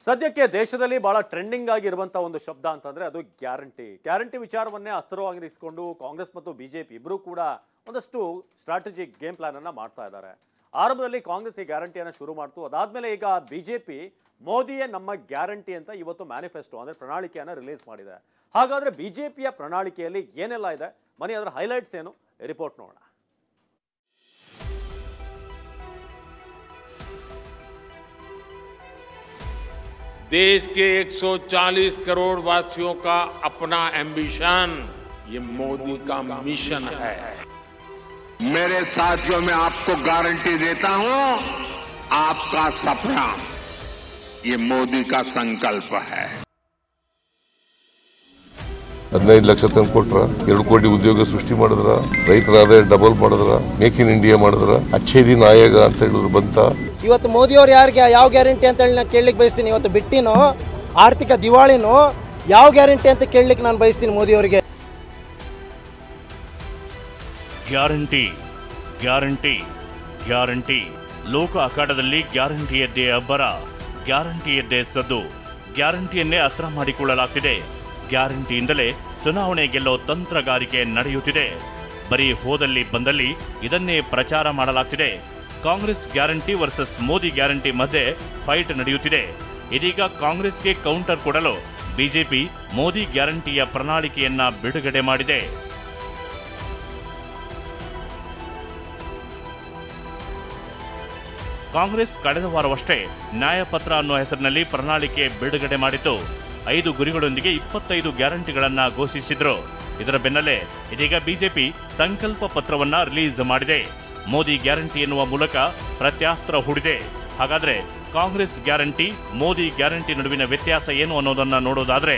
ಸದ್ಯಕ್ಕೆ ದೇಶದಲ್ಲಿ ಬಹಳ ಟ್ರೆಂಡಿಂಗ್ ಆಗಿರುವಂತ ಒಂದು ಶಬ್ದ ಅಂತಂದ್ರೆ ಅದು ಗ್ಯಾರಂಟಿ ವಿಚಾರವನ್ನೇ ಅಸ್ತ್ರವಾಗಿರಿಸಿಕೊಂಡು ಕಾಂಗ್ರೆಸ್ ಮತ್ತು ಬಿಜೆಪಿ ಇಬ್ಬರೂ ಕೂಡ ಒಂದಷ್ಟು ಸ್ಟ್ರಾಟಜಿಕ್ ಗೇಮ್ ಪ್ಲಾನ್ ಅನ್ನ ಮಾಡ್ತಾ ಇದ್ದಾರೆ. ಆರಂಭದಲ್ಲಿ ಕಾಂಗ್ರೆಸ್ ಈ ಗ್ಯಾರಂಟಿಯನ್ನು ಶುರು ಮಾಡ್ತು. ಅದಾದ್ಮೇಲೆ ಈಗ ಬಿಜೆಪಿ ಮೋದಿಯೇ ನಮ್ಮ ಗ್ಯಾರಂಟಿ ಅಂತ ಇವತ್ತು ಮ್ಯಾನಿಫೆಸ್ಟೋ ಅಂದ್ರೆ ಪ್ರಣಾಳಿಕೆಯನ್ನು ರಿಲೀಸ್ ಮಾಡಿದೆ. ಹಾಗಾದ್ರೆ ಬಿಜೆಪಿಯ ಪ್ರಣಾಳಿಕೆಯಲ್ಲಿ ಏನೆಲ್ಲ ಇದೆ, ಬನ್ನಿ ಅದರ ಹೈಲೈಟ್ಸ್ ಏನು ರಿಪೋರ್ಟ್ ನೋಡೋಣ. देश के 140 करोड़ वासियों का अपना एम्बिशन, ये मोदी का मिशन है. मेरे साथियों, मैं आपको गारंटी देता हूं, आपका सपना ये मोदी का संकल्प है. 15 ಲಕ್ಷ ತಂದು ಕೊಟ್ರ, 2 ಕೋಟಿ ಉದ್ಯೋಗ ಸೃಷ್ಟಿ ಮಾಡಿದ್ರ, ರೈತರ ಆದಾಯ ಡಬಲ್ ಮಾಡಿದ್ರ, ಮೇಕ್ ಇನ್ ಇಂಡಿಯಾ ಮಾಡಿದ್ರ, ಅಚ್ಚೇ ದಿನ ಆಯೋಗ ಅಂತ ಹೇಳಿದ್ರು ಬಂತ. ಇವತ್ತು ಮೋದಿ ಅವರು ಯಾರಿಗೆ ಯಾವ ಗ್ಯಾರಂಟಿ ಅಂತ ಹೇಳಿ ನಾನು ಕೇಳಲಿಕ್ಕೆ ಬಯಸ್ತೀನಿ. ಇವತ್ತು ಬಿಟ್ಟಿನೋ ಆರ್ಥಿಕ ದಿವಾಳಿನೋ ಯಾವ ಗ್ಯಾರಂಟಿ ಅಂತ ಕೇಳಲಿಕ್ಕೆ ನಾನು ಬಯಸ್ತೀನಿ ಮೋದಿ ಅವರಿಗೆ. ಗ್ಯಾರಂಟಿ ಗ್ಯಾರಂಟಿ ಗ್ಯಾರಂಟಿ ಲೋಕ ಅಖಾಡದಲ್ಲಿ ಗ್ಯಾರಂಟಿಯದ್ದೇ ಅಬ್ಬರ, ಗ್ಯಾರಂಟಿಯದ್ದೇ ಸದ್ದು, ಗ್ಯಾರಂಟಿಯನ್ನೇ ಅಸ್ತ್ರ ಮಾಡಿಕೊಳ್ಳಲಾಗ್ತಿದೆ. ಗ್ಯಾರಂಟಿಯಿಂದಲೇ ಚುನಾವಣೆ ಗೆಲ್ಲೋ ತಂತ್ರಗಾರಿಕೆ ನಡೆಯುತ್ತಿದೆ. ಬರೀ ಹೋದಲ್ಲಿ ಬಂದಲ್ಲಿ ಇದನ್ನೇ ಪ್ರಚಾರ ಮಾಡಲಾಗ್ತಿದೆ. Congress guarantee versus Modi guarantee ಮಧ್ಯೆ ಫೈಟ್ ನಡೆಯುತ್ತಿದೆ. ಇದೀಗ ಕಾಂಗ್ರೆಸ್ಗೆ ಕೌಂಟರ್ ಕೊಡಲು ಬಿಜೆಪಿ ಮೋದಿ ಗ್ಯಾರಂಟಿಯ ಪ್ರಣಾಳಿಕೆಯನ್ನ ಬಿಡುಗಡೆ ಮಾಡಿದೆ. ಕಾಂಗ್ರೆಸ್ ಕಳೆದ ವಾರವಷ್ಟೇ ನ್ಯಾಯಪತ್ರ ಅನ್ನೋ ಹೆಸರಿನಲ್ಲಿ ಪ್ರಣಾಳಿಕೆ ಬಿಡುಗಡೆ ಮಾಡಿತ್ತು. 5 ಗುರಿಗಳೊಂದಿಗೆ 25 ಗ್ಯಾರಂಟಿಗಳನ್ನ ಘೋಷಿಸಿದ್ರು. ಇದರ ಬೆನ್ನಲ್ಲೇ ಇದೀಗ ಬಿಜೆಪಿ ಸಂಕಲ್ಪ ಪತ್ರವನ್ನ ರಿಲೀಸ್ ಮಾಡಿದೆ. ಮೋದಿ ಗ್ಯಾರಂಟಿ ಎನ್ನುವ ಮೂಲಕ ಪ್ರತ್ಯಾಸ್ತ್ರ ಹೂಡಿದೆ. ಹಾಗಾದ್ರೆ ಕಾಂಗ್ರೆಸ್ ಗ್ಯಾರಂಟಿ ಮೋದಿ ಗ್ಯಾರಂಟಿ ನಡುವಿನ ವ್ಯತ್ಯಾಸ ಏನು ಅನ್ನೋದನ್ನ ನೋಡೋದಾದ್ರೆ,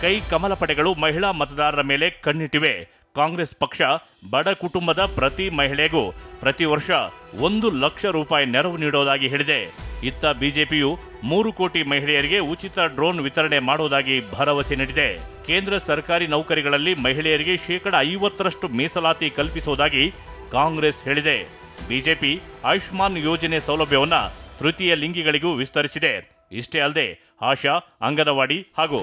ಕೈ ಕಮಲ ಪಡೆಗಳು ಮಹಿಳಾ ಮತದಾರರ ಮೇಲೆ ಕಣ್ಣಿಟ್ಟಿವೆ. ಕಾಂಗ್ರೆಸ್ ಪಕ್ಷ ಬಡ ಕುಟುಂಬದ ಪ್ರತಿ ಮಹಿಳೆಗೂ ಪ್ರತಿ ವರ್ಷ 1 ಲಕ್ಷ ರೂಪಾಯಿ ನೆರವು ನೀಡೋದಾಗಿ ಹೇಳಿದೆ. ಇತ್ತ ಬಿಜೆಪಿಯು 3 ಕೋಟಿ ಮಹಿಳೆಯರಿಗೆ ಉಚಿತ ಡ್ರೋನ್ ವಿತರಣೆ ಮಾಡೋದಾಗಿ ಭರವಸೆ ನೀಡಿದೆ. ಕೇಂದ್ರ ಸರ್ಕಾರಿ ನೌಕರಿಗಳಲ್ಲಿ ಮಹಿಳೆಯರಿಗೆ 50% ಮೀಸಲಾತಿ ಕಲ್ಪಿಸುವುದಾಗಿ ಕಾಂಗ್ರೆಸ್ ಹೇಳಿದೆ. ಬಿಜೆಪಿ ಆಯುಷ್ಮಾನ್ ಯೋಜನೆ ಸೌಲಭ್ಯವನ್ನ ತೃತೀಯ ಲಿಂಗಿಗಳಿಗೂ ವಿಸ್ತರಿಸಿದೆ. ಇಷ್ಟೇ ಅಲ್ಲದೆ ಆಶಾ, ಅಂಗನವಾಡಿ ಹಾಗೂ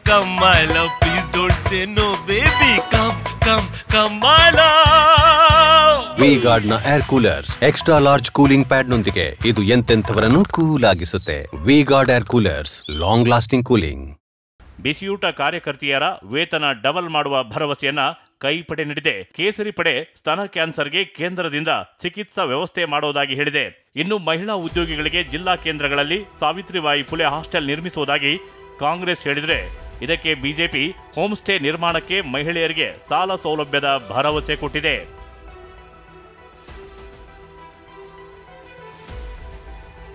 Come my love, please don't say no baby, come my love. V-Guard ನ air coolers extra large cooling pad ನೊಂದಿಗೆ ಇದು ಎಂತೆಂಥವರನ್ನು ಕೂಲ್ ಆಗಿಸುತ್ತೆ. V-Guard air coolers, long lasting cooling. ಬಿಸಿಯೂಟ ಕಾರ್ಯಕರ್ತೆಯರ ವೇತನ ಡಬಲ್ ಮಾಡುವ ಭರವಸೆಯನ್ನ ಕೈಪಡೆ ನೀಡಿದೆ. ಕೇಸರಿ ಪಡೆ ಸ್ತನ ಕ್ಯಾನ್ಸರ್ಗೆ ಕೇಂದ್ರದಿಂದ ಚಿಕಿತ್ಸಾ ವ್ಯವಸ್ಥೆ ಮಾಡೋದಾಗಿ ಹೇಳಿದೆ. ಇನ್ನು ಮಹಿಳಾ ಉದ್ಯೋಗಿಗಳಿಗೆ ಜಿಲ್ಲಾ ಕೇಂದ್ರಗಳಲ್ಲಿ ಸಾವಿತ್ರಿಬಾಯಿ ಫುಲೆ ಹಾಸ್ಟೆಲ್ ನಿರ್ಮಿಸುವುದಾಗಿ ಕಾಂಗ್ರೆಸ್ ಹೇಳಿದರೆ, ಇದಕ್ಕೆ ಬಿಜೆಪಿ ಹೋಮ್ ಸ್ಟೇ ನಿರ್ಮಾಣಕ್ಕೆ ಮಹಿಳೆಯರಿಗೆ ಸಾಲ ಸೌಲಭ್ಯದ ಭರವಸೆ ಕೊಟ್ಟಿದೆ.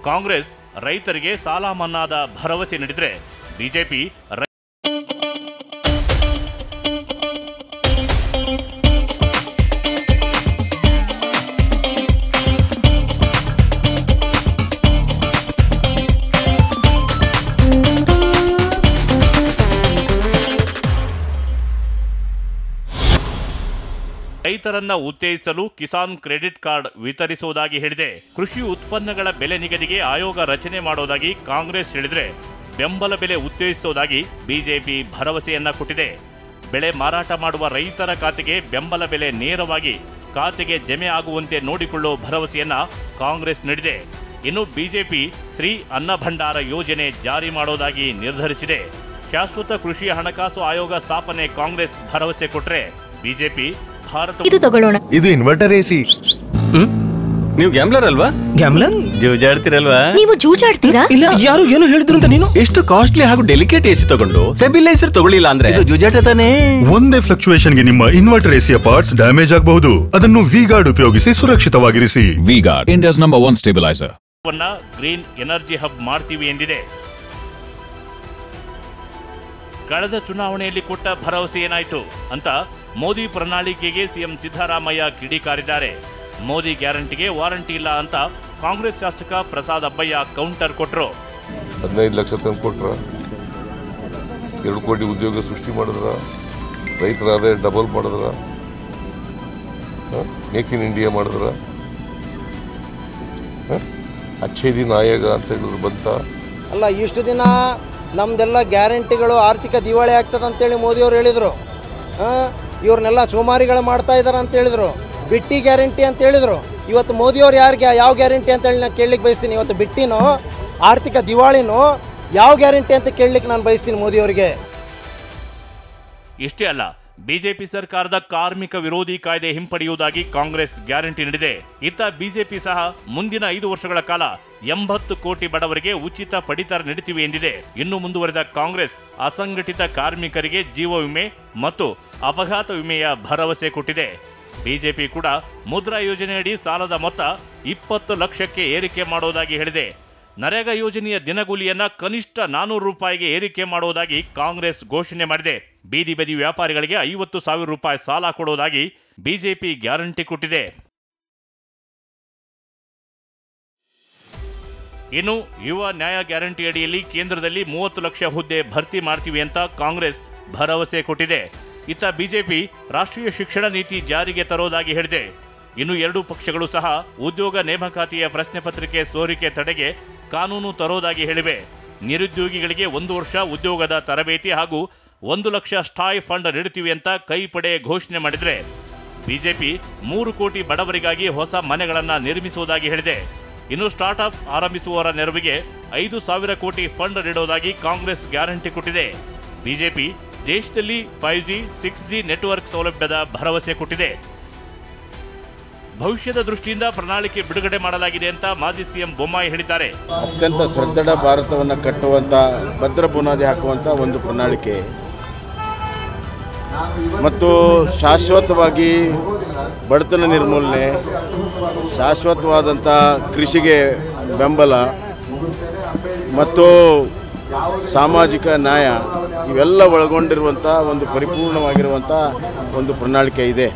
ಕಾಂಗ್ರೆಸ್ ರೈತರಿಗೆ ಸಾಲ ಮನ್ನಾದ ಭರವಸೆ ನೀಡಿದರೆ, ಬಿಜೆಪಿ ರೈತರನ್ನ ಉತ್ತೇಜಿಸಲು ಕಿಸಾನ್ ಕ್ರೆಡಿಟ್ ಕಾರ್ಡ್ ವಿತರಿಸುವುದಾಗಿ ಹೇಳಿದೆ. ಕೃಷಿ ಉತ್ಪನ್ನಗಳ ಬೆಲೆ ನಿಗದಿಗೆ ಆಯೋಗ ರಚನೆ ಮಾಡೋದಾಗಿ ಕಾಂಗ್ರೆಸ್ ಹೇಳಿದರೆ, ಬೆಂಬಲ ಬೆಲೆ ಉತ್ತೇಜಿಸುವುದಾಗಿ ಬಿಜೆಪಿ ಭರವಸೆಯನ್ನ ಕೊಟ್ಟಿದೆ. ಬೆಳೆ ಮಾರಾಟ ಮಾಡುವ ರೈತರ ಖಾತೆಗೆ ಬೆಂಬಲ ಬೆಲೆ ನೇರವಾಗಿ ಖಾತೆಗೆ ಜಮೆ ಆಗುವಂತೆ ನೋಡಿಕೊಳ್ಳುವ ಭರವಸೆಯನ್ನ ಕಾಂಗ್ರೆಸ್ ನೀಡಿದೆ. ಇನ್ನು ಬಿಜೆಪಿ ಶ್ರೀ ಅನ್ನ ಭಂಡಾರ ಯೋಜನೆ ಜಾರಿ ಮಾಡೋದಾಗಿ ನಿರ್ಧರಿಸಿದೆ. ಶಾಶ್ವತ ಕೃಷಿ ಹಣಕಾಸು ಆಯೋಗ ಸ್ಥಾಪನೆ ಕಾಂಗ್ರೆಸ್ ಭರವಸೆ ಕೊಟ್ಟರೆ, ಬಿಜೆಪಿ ಇದು ಇನ್ವರ್ಟರ್ ಎಸಿ. ನೀವು ಗ್ಯಾಮ್ಲರ್ ಅಲ್ವಾ? ಗ್ಯಾಮ್ಲರ್ ಜೂಜಾಡ್ತಿರಲ್ವಾ? ನೀವು ಜೂಜಾಡ್ತೀರಾ? ಇಲ್ಲ, ಯಾರು ಏನು ಹೇಳಿದ್ರು ಅಂತ ನೀನು ಎಷ್ಟು ಕಾಸ್ಟ್ಲಿ ಹಾಗೂ ಡೆಲಿಕೇಟ್ ಎಸಿ ತಗೊಂಡು ಸ್ಟೆಬಿಲೈಸರ್ ತಗೊಳ್ಳಿಲ್ಲ ಅಂದ್ರೆ ಇದು ಜೂಜಾಟ ತಾನೇ. ಒಂದೇ ಫ್ಲಕ್ಚುಯೇಷನ್ ಗೆ ನಿಮ್ಮ ಇನ್ವರ್ಟರ್ ಎಸಿಯ ಪಾರ್ಟ್ಸ್ ಡ್ಯಾಮೇಜ್ ಆಗಬಹುದು. ಅದನ್ನು V-Guard ಉಪಯೋಗಿಸಿ ಸುರಕ್ಷಿತವಾಗಿರಿಸಿ. V-Guard, India's #1 stabiliser. Green energy hub ಮಾಡ್ತೀವಿ ಎಂದಿದೆ. ಕಳೆದ ಚುನಾವಣೆಯಲ್ಲಿ ಕೊಟ್ಟ ಭರವಸೆ ಏನಾಯ್ತು ಅಂತ ಮೋದಿ ಪ್ರಣಾಳಿಕೆಗೆ ಸಿಎಂ ಸಿದ್ದರಾಮಯ್ಯ ಕಿಡಿಕಾರಿದ್ದಾರೆ. ಮೋದಿ ಗ್ಯಾರಂಟಿಗೆ ವಾರಂಟಿ ಇಲ್ಲ ಅಂತ ಕಾಂಗ್ರೆಸ್ ಶಾಸಕ ಪ್ರಸಾದ್ ಅಬ್ಬಯ್ಯ ಕೌಂಟರ್ ಕೊಟ್ಟರು. 15 ಲಕ್ಷ ತಂದು ಕೊಟ್ರ, 2 ಕೋಟಿ ಉದ್ಯೋಗ ಸೃಷ್ಟಿ ಮಾಡಿದ್ರ, ರೈತರ ಆದಾಯ ಡಬಲ್ ಮಾಡಿದ್ರ, ಮೇಕ್ ಇನ್ ಇಂಡಿಯಾ ಮಾಡಿದ್ರ, ಅಚ್ಚೇ ದಿನ ಆಯೋಗ ಅಂತ ಹೇಳಿದ್ರು ಬಂತ. ಅಲ್ಲ, ಇಷ್ಟು ದಿನ ನಮ್ದೆಲ್ಲ ಗ್ಯಾರಂಟಿಗಳು ಆರ್ಥಿಕ ದಿವಾಳಿ ಆಗ್ತದೆ ಅಂತೇಳಿ ಮೋದಿಯವರು ಹೇಳಿದರು. ಇವ್ರನ್ನೆಲ್ಲ ಸೋಮಾರಿಗಳು ಮಾಡ್ತಾ ಇದ್ದಾರೆ ಅಂತ ಹೇಳಿದರು. ಬಿಟ್ಟಿ ಗ್ಯಾರಂಟಿ ಅಂತ ಹೇಳಿದರು. ಇವತ್ತು ಮೋದಿಯವ್ರು ಯಾರಿಗೆ ಯಾವ ಗ್ಯಾರಂಟಿ ಅಂತೇಳಿ ನಾನು ಕೇಳಲಿಕ್ಕೆ ಬಯಸ್ತೀನಿ. ಇವತ್ತು ಬಿಟ್ಟಿನೋ ಆರ್ಥಿಕ ದಿವಾಳಿನೋ ಯಾವ ಗ್ಯಾರಂಟಿ ಅಂತ ಕೇಳಲಿಕ್ಕೆ ನಾನು ಬಯಸ್ತೀನಿ ಮೋದಿಯವರಿಗೆ. ಇಷ್ಟೇ ಅಲ್ಲ, ಬಿಜೆಪಿ ಸರ್ಕಾರದ ಕಾರ್ಮಿಕ ವಿರೋಧಿ ಕಾಯ್ದೆ ಹಿಂಪಡೆಯುವುದಾಗಿ ಕಾಂಗ್ರೆಸ್ ಗ್ಯಾರಂಟಿ ನೀಡಿದೆ. ಇತ್ತ ಬಿಜೆಪಿ ಸಹ ಮುಂದಿನ 5 ವರ್ಷಗಳ ಕಾಲ 80 ಕೋಟಿ ಬಡವರಿಗೆ ಉಚಿತ ಪಡಿತರ ನೀಡುತ್ತಿವೆ ಎಂದಿದೆ. ಇನ್ನು ಮುಂದುವರೆದ ಕಾಂಗ್ರೆಸ್ ಅಸಂಘಟಿತ ಕಾರ್ಮಿಕರಿಗೆ ಜೀವ ವಿಮೆ ಮತ್ತು ಅಪಘಾತ ವಿಮೆಯ ಭರವಸೆ ಕೊಟ್ಟಿದೆ. ಬಿಜೆಪಿ ಕೂಡ ಮುದ್ರಾ ಯೋಜನೆಯಡಿ ಸಾಲದ ಮೊತ್ತ 20 ಲಕ್ಷಕ್ಕೆ ಏರಿಕೆ ಮಾಡುವುದಾಗಿ ಹೇಳಿದೆ. ನರೇಗಾ ಯೋಜನೆಯ ದಿನಗೂಲಿಯನ್ನ ಕನಿಷ್ಠ 400 ರೂಪಾಯಿಗೆ ಏರಿಕೆ ಮಾಡುವುದಾಗಿ ಕಾಂಗ್ರೆಸ್ ಘೋಷಣೆ ಮಾಡಿದೆ. ಬೀದಿ ಬದಿ ವ್ಯಾಪಾರಿಗಳಿಗೆ 50,000 ರೂಪಾಯಿ ಸಾಲ ಕೊಡುವುದಾಗಿ ಬಿಜೆಪಿ ಗ್ಯಾರಂಟಿ ಕೊಟ್ಟಿದೆ. ಇನ್ನು ಯುವ ನ್ಯಾಯ ಗ್ಯಾರಂಟಿ ಅಡಿಯಲ್ಲಿ ಕೇಂದ್ರದಲ್ಲಿ 30 ಲಕ್ಷ ಹುದ್ದೆ ಭರ್ತಿ ಮಾಡ್ತೀವಿ ಅಂತ ಕಾಂಗ್ರೆಸ್ ಭರವಸೆ ಕೊಟ್ಟಿದೆ. ಇತ್ತ ಬಿಜೆಪಿ ರಾಷ್ಟ್ರೀಯ ಶಿಕ್ಷಣ ನೀತಿ ಜಾರಿಗೆ ತರೋದಾಗಿ ಹೇಳಿದೆ. ಇನ್ನು 2 ಪಕ್ಷಗಳು ಸಹ ಉದ್ಯೋಗ ನೇಮಕಾತಿಯ ಪ್ರಶ್ನೆ ಪತ್ರಿಕೆ ಸೋರಿಕೆ ತಡೆಗೆ ಕಾನೂನು ತರೋದಾಗಿ ಹೇಳಿವೆ. ನಿರುದ್ಯೋಗಿಗಳಿಗೆ 1 ವರ್ಷ ಉದ್ಯೋಗದ ತರಬೇತಿ ಹಾಗೂ 1 ಲಕ್ಷ ಸ್ಟಾಯ್ ಫಂಡ್ ನೀಡುತ್ತೀವಿ ಅಂತ ಕೈಪಡೆ ಘೋಷಣೆ ಮಾಡಿದರೆ, ಬಿಜೆಪಿ 3 ಕೋಟಿ ಬಡವರಿಗಾಗಿ ಹೊಸ ಮನೆಗಳನ್ನು ನಿರ್ಮಿಸುವುದಾಗಿ ಹೇಳಿದೆ. ಇನ್ನು ಸ್ಟಾರ್ಟ್ಅಪ್ ಆರಂಭಿಸುವವರ ನೆರವಿಗೆ 5,000 ಕೋಟಿ ಫಂಡ್ ನೀಡುವುದಾಗಿ ಕಾಂಗ್ರೆಸ್ ಗ್ಯಾರಂಟಿ ಕೊಟ್ಟಿದೆ. ಬಿಜೆಪಿ ದೇಶದಲ್ಲಿ 5G, 6G ನೆಟ್ವರ್ಕ್ ಸೌಲಭ್ಯದ ಭರವಸೆ ಕೊಟ್ಟಿದೆ. ಭವಿಷ್ಯದ ದೃಷ್ಟಿಯಿಂದ ಪ್ರಣಾಳಿಕೆ ಬಿಡುಗಡೆ ಮಾಡಲಾಗಿದೆ ಅಂತ ಮಾಜಿ ಸಿಎಂ ಬೊಮ್ಮಾಯಿ ಹೇಳಿದ್ದಾರೆ. ಅತ್ಯಂತ ಸದೃಢ ಭಾರತವನ್ನು ಕಟ್ಟುವಂಥ, ಭದ್ರ ಬುನಾದಿ ಹಾಕುವಂಥ ಒಂದು ಪ್ರಣಾಳಿಕೆ ಮತ್ತು ಶಾಶ್ವತವಾಗಿ ಬಡತನ ನಿರ್ಮೂಲನೆ, ಶಾಶ್ವತವಾದಂಥ ಕೃಷಿಗೆ ಬೆಂಬಲ ಮತ್ತು ಸಾಮಾಜಿಕ ನ್ಯಾಯ ಇವೆಲ್ಲ ಒಳಗೊಂಡಿರುವಂಥ ಒಂದು ಪರಿಪೂರ್ಣವಾಗಿರುವಂಥ ಒಂದು ಪ್ರಣಾಳಿಕೆ ಇದೆ.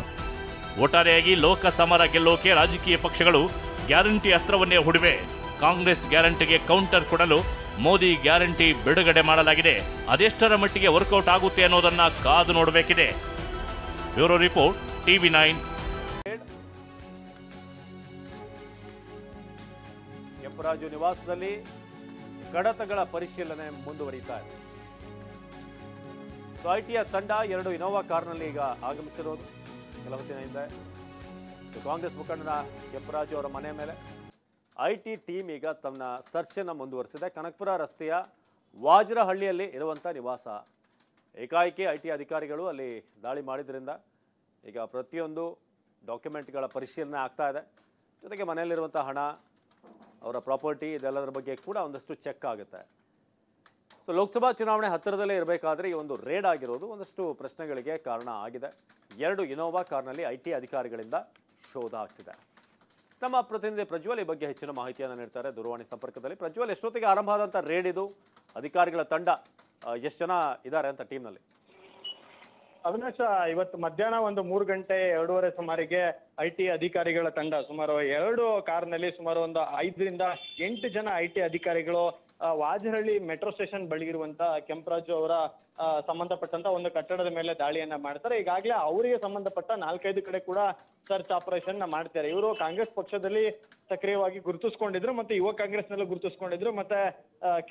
ಒಟ್ಟಾರೆಯಾಗಿ ಲೋಕ ಸಮರ ಗೆಲ್ಲೋಕೆ ರಾಜಕೀಯ ಪಕ್ಷಗಳು ಗ್ಯಾರಂಟಿ ಅಸ್ತ್ರವನ್ನೇ ಹೂಡಿವೆ. ಕಾಂಗ್ರೆಸ್ ಗ್ಯಾರಂಟಿಗೆ ಕೌಂಟರ್ ಕೊಡಲು ಮೋದಿ ಗ್ಯಾರಂಟಿ ಬಿಡುಗಡೆ ಮಾಡಲಾಗಿದೆ. ಅದೆಷ್ಟರ ಮಟ್ಟಿಗೆ ವರ್ಕೌಟ್ ಆಗುತ್ತೆ ಅನ್ನೋದನ್ನ ಕಾದು ನೋಡಬೇಕಿದೆ. Bureau report, TV9. ಕೆಂಪರಾಜು ನಿವಾಸದಲ್ಲಿ ಕಡತಗಳ ಪರಿಶೀಲನೆ ಮುಂದುವರಿಯುತ್ತಾ ಇದೆ. ಐಟಿಯ ತಂಡ 2 ಇನೋವಾ ಕಾರ್ನಲ್ಲಿ ಈಗ ಆಗಮಿಸಿರೋದು. ಕೆಲ ಹೊತ್ತಿನ ಹಿಂದೆ ಕಾಂಗ್ರೆಸ್ ಮುಖಂಡನ ಕೆಂಪರಾಜು ಅವರ ಮನೆ ಮೇಲೆ ಐಟಿ ಟೀಮ್ ಈಗ ತನ್ನ ಸರ್ಚನ್ನು ಮುಂದುವರಿಸಿದೆ. ಕನಕಪುರ ರಸ್ತೆಯ ವಾಜರಹಳ್ಳಿಯಲ್ಲಿ ಇರುವಂಥ ನಿವಾಸ. ಏಕಾಏಕಿ ಐಟಿ ಅಧಿಕಾರಿಗಳು ಅಲ್ಲಿ ದಾಳಿ ಮಾಡಿದ್ರಿಂದ ಈಗ ಪ್ರತಿಯೊಂದು ಡಾಕ್ಯುಮೆಂಟ್ಗಳ ಪರಿಶೀಲನೆ ಆಗ್ತಾ ಇದೆ. ಜೊತೆಗೆ ಮನೆಯಲ್ಲಿರುವಂಥ ಹಣ, ಅವರ ಪ್ರಾಪರ್ಟಿ, ಇದೆಲ್ಲದರ ಬಗ್ಗೆ ಕೂಡ ಒಂದಷ್ಟು ಚೆಕ್ ಆಗುತ್ತೆ. ಸೊ ಲೋಕಸಭಾ ಚುನಾವಣೆ ಹತ್ತಿರದಲ್ಲೇ ಇರಬೇಕಾದ್ರೆ ಈ ಒಂದು ರೇಡ್ ಆಗಿರೋದು ಒಂದಷ್ಟು ಪ್ರಶ್ನೆಗಳಿಗೆ ಕಾರಣ ಆಗಿದೆ. 2 ಇನೋವಾ ಕಾರ್ನಲ್ಲಿ ಐಟಿ ಅಧಿಕಾರಿಗಳಿಂದ ಶೋಧ ಆಗ್ತಿದೆ. ನಮ್ಮ ಪ್ರತಿನಿಧಿ ಪ್ರಜ್ವಲ್ ಈ ಬಗ್ಗೆ ಹೆಚ್ಚಿನ ಮಾಹಿತಿಯನ್ನು ನೀಡ್ತಾರೆ ದೂರವಾಣಿ ಸಂಪರ್ಕದಲ್ಲಿ. ಪ್ರಜ್ವಲ್, ಎಷ್ಟೊತ್ತಿಗೆ ಆರಂಭ ಆದಂಥ ರೇಡ್ ಇದು? ಅಧಿಕಾರಿಗಳ ತಂಡ ಎಷ್ಟು ಜನ ಇದ್ದಾರೆ ಅಂತ ಟೀಮ್ನಲ್ಲಿ? ಅವಿನಾಶ್, ಇವತ್ತು ಮಧ್ಯಾಹ್ನ ಒಂದು 3 ಗಂಟೆ 2:30 ಸುಮಾರಿಗೆ ಐಟಿ ಅಧಿಕಾರಿಗಳ ತಂಡ ಸುಮಾರು 2 ಕಾರ್ನಲ್ಲಿ ಸುಮಾರು ಒಂದು 5 ರಿಂದ 8 ಜನ ಐಟಿ ಅಧಿಕಾರಿಗಳು ವಾಜರಹಳ್ಳಿ ಮೆಟ್ರೋ ಸ್ಟೇಷನ್ ಬಳಿ ಇರುವಂತ ಕೆಂಪರಾಜು ಅವರ ಸಂಬಂಧಪಟ್ಟಂತ ಒಂದು ಕಟ್ಟಡದ ಮೇಲೆ ದಾಳಿಯನ್ನ ಮಾಡ್ತಾರೆ. ಈಗಾಗಲೇ ಅವರಿಗೆ ಸಂಬಂಧಪಟ್ಟ 4-5 ಕಡೆ ಕೂಡ ಸರ್ಚ್ ಆಪರೇಷನ್ ಮಾಡ್ತಾರೆ. ಇವರು ಕಾಂಗ್ರೆಸ್ ಪಕ್ಷದಲ್ಲಿ ಸಕ್ರಿಯವಾಗಿ ಗುರುತಿಸ್ಕೊಂಡಿದ್ರು, ಮತ್ತೆ ಯುವ ಕಾಂಗ್ರೆಸ್ ನಲ್ಲೂ ಗುರುತಿಸ್ಕೊಂಡಿದ್ರು, ಮತ್ತೆ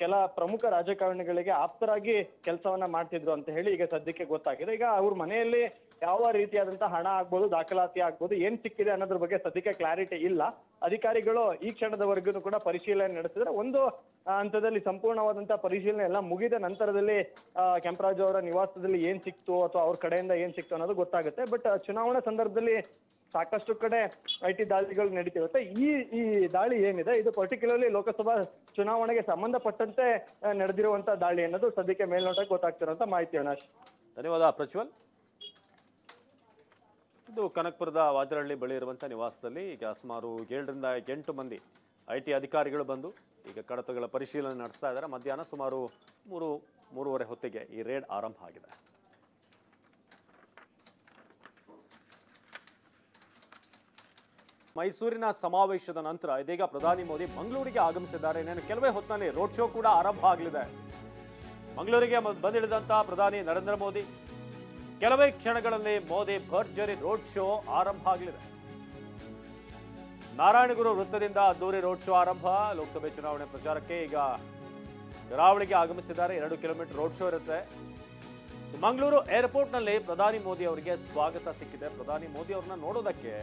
ಕೆಲ ಪ್ರಮುಖ ರಾಜಕಾರಣಿಗಳಿಗೆ ಆಪ್ತರಾಗಿ ಕೆಲಸವನ್ನ ಮಾಡ್ತಿದ್ರು ಅಂತ ಹೇಳಿ ಈಗ ಸದ್ಯಕ್ಕೆ ಗೊತ್ತಾಗಿದೆ. ಈಗ ಅವ್ರ ಮನೆಯಲ್ಲಿ ಯಾವ ರೀತಿಯಾದಂತಹ ಹಣ ಆಗ್ಬೋದು, ದಾಖಲಾತಿ ಆಗ್ಬೋದು, ಏನ್ ಸಿಕ್ಕಿದೆ ಅನ್ನೋದ್ರ ಬಗ್ಗೆ ಸದ್ಯಕ್ಕೆ ಕ್ಲಾರಿಟಿ ಇಲ್ಲ. ಅಧಿಕಾರಿಗಳು ಈ ಕ್ಷಣದವರೆಗೂ ಕೂಡ ಪರಿಶೀಲನೆ ನಡೆಸಿದ್ರೆ ಒಂದು ಹಂತದಲ್ಲಿ ಸಂಪೂರ್ಣವಾದಂತಹ ಪರಿಶೀಲನೆ ಎಲ್ಲ ಮುಗಿದ ನಂತರದಲ್ಲಿ ಕೆಂಪರಾಜು ಅವರ ನಿವಾಸದಲ್ಲಿ ಏನ್ ಸಿಕ್ತು ಅಥವಾ ಅವ್ರ ಕಡೆಯಿಂದ ಏನ್ ಸಿಕ್ತು ಅನ್ನೋದು ಗೊತ್ತಾಗುತ್ತೆ. ಬಟ್ ಚುನಾವಣಾ ಸಂದರ್ಭದಲ್ಲಿ ಸಾಕಷ್ಟು ಕಡೆ ಐಟಿ ದಾಳಿಗಳು ನಡೀತಿರುತ್ತೆ. ಈ ದಾಳಿ ಏನಿದೆ ಇದು ಪರ್ಟಿಕ್ಯುಲರ್ಲಿ ಲೋಕಸಭಾ ಚುನಾವಣೆಗೆ ಸಂಬಂಧಪಟ್ಟಂತೆ ನಡೆದಿರುವಂತಹ ದಾಳಿ ಅನ್ನೋದು ಸದ್ಯಕ್ಕೆ ಮೇಲ್ನೋಟಕ್ಕೆ ಗೊತ್ತಾಗ್ತಿರುವಂತ ಮಾಹಿತಿ. ಅವಿನಾಶ್, ಧನ್ಯವಾದ ಪ್ರಜ್ವಲ್. ಇದು ಕನಕಪುರದ ವಾಜರಹಳ್ಳಿ ಬಳಿ ಇರುವಂಥ ನಿವಾಸದಲ್ಲಿ ಈಗ ಸುಮಾರು 7 ರಿಂದ 8 ಮಂದಿ ಐಟಿ ಅಧಿಕಾರಿಗಳು ಬಂದು ಈಗ ಕಡತಗಳ ಪರಿಶೀಲನೆ ನಡೆಸ್ತಾ ಇದ್ದಾರೆ. ಮಧ್ಯಾಹ್ನ ಸುಮಾರು 3-3:30 ಹೊತ್ತಿಗೆ ಈ ರೇಡ್ ಆರಂಭ ಆಗಿದೆ. ಮೈಸೂರಿನ ಸಮಾವೇಶದ ನಂತರ ಇದೀಗ ಪ್ರಧಾನಿ ಮೋದಿ ಮಂಗಳೂರಿಗೆ ಆಗಮಿಸಿದ್ದಾರೆ. ಇನ್ನೇನು ಕೆಲವೇ ಹೊತ್ತಿನಲ್ಲಿ ರೋಡ್ ಶೋ ಕೂಡ ಆರಂಭ ಆಗಲಿದೆ. ಮಂಗಳೂರಿಗೆ ಬಂದಿಳಿದಂಥ ಪ್ರಧಾನಿ ನರೇಂದ್ರ ಮೋದಿ ಕೆಲವೇ ಕ್ಷಣಗಳಲ್ಲಿ ಮೋದಿ ಭರ್ಜರಿ ರೋಡ್ ಶೋ ಆರಂಭ ಆಗಲಿದೆ. ನಾರಾಯಣಗುರು ವೃತ್ತದಿಂದ ಅದ್ದೂರಿ ರೋಡ್ ಶೋ ಆರಂಭ. ಲೋಕಸಭೆ ಚುನಾವಣೆ ಪ್ರಚಾರಕ್ಕೆ ಈಗ ಕರಾವಳಿಗೆ ಆಗಮಿಸಿದ್ದಾರೆ. 2 ಕಿಲೋಮೀಟರ್ ರೋಡ್ ಶೋ ಇರುತ್ತೆ. ಮಂಗಳೂರು ಏರ್ಪೋರ್ಟ್ನಲ್ಲಿ ಪ್ರಧಾನಿ ಮೋದಿ ಅವರಿಗೆ ಸ್ವಾಗತ ಸಿಕ್ಕಿದೆ. ಪ್ರಧಾನಿ ಮೋದಿ ಅವರನ್ನ ನೋಡೋದಕ್ಕೆ